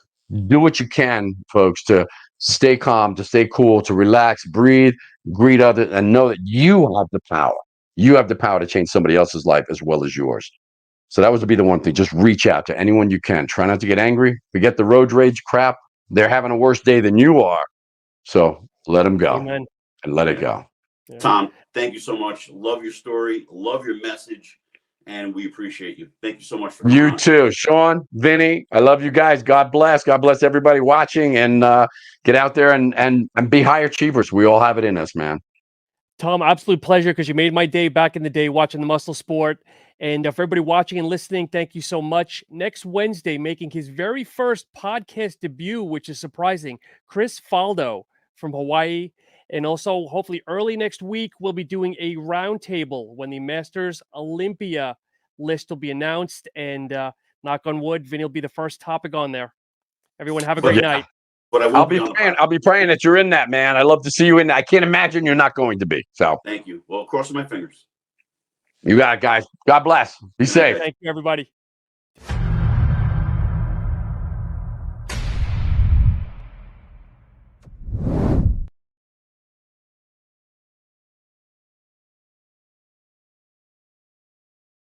do what you can, folks, to stay calm, to stay cool, to relax, breathe, greet others, and know that you have the power. You have the power to change somebody else's life as well as yours. So that would be the one thing. Just reach out to anyone you can. Try not to get angry. Forget the road rage crap. They're having a worse day than you are. So let them go. Amen. And let it go. Yeah. Tom, thank you so much. Love your story. Love your message. And we appreciate you. Thank you so much for You coming on. too. Sean, Vinny, I love you guys. God bless. God bless everybody watching. And get out there and be high achievers. We all have it in us, man. Tom, absolute pleasure, because you made my day back in the day watching the muscle sport. And for everybody watching and listening, thank you so much. Next Wednesday, making his very first podcast debut, which is surprising, Chris Faldo from Hawaii. And also, hopefully early next week, we'll be doing a roundtable when the Masters Olympia list will be announced. And knock on wood, Vinny will be the first topic on there. Everyone have a great night. But I'll be praying that you're in that, man. I love to see you in that. I can't imagine you're not going to be. So thank you. Well, crossing my fingers. You got it, guys. God bless. Be safe. Thank you, everybody.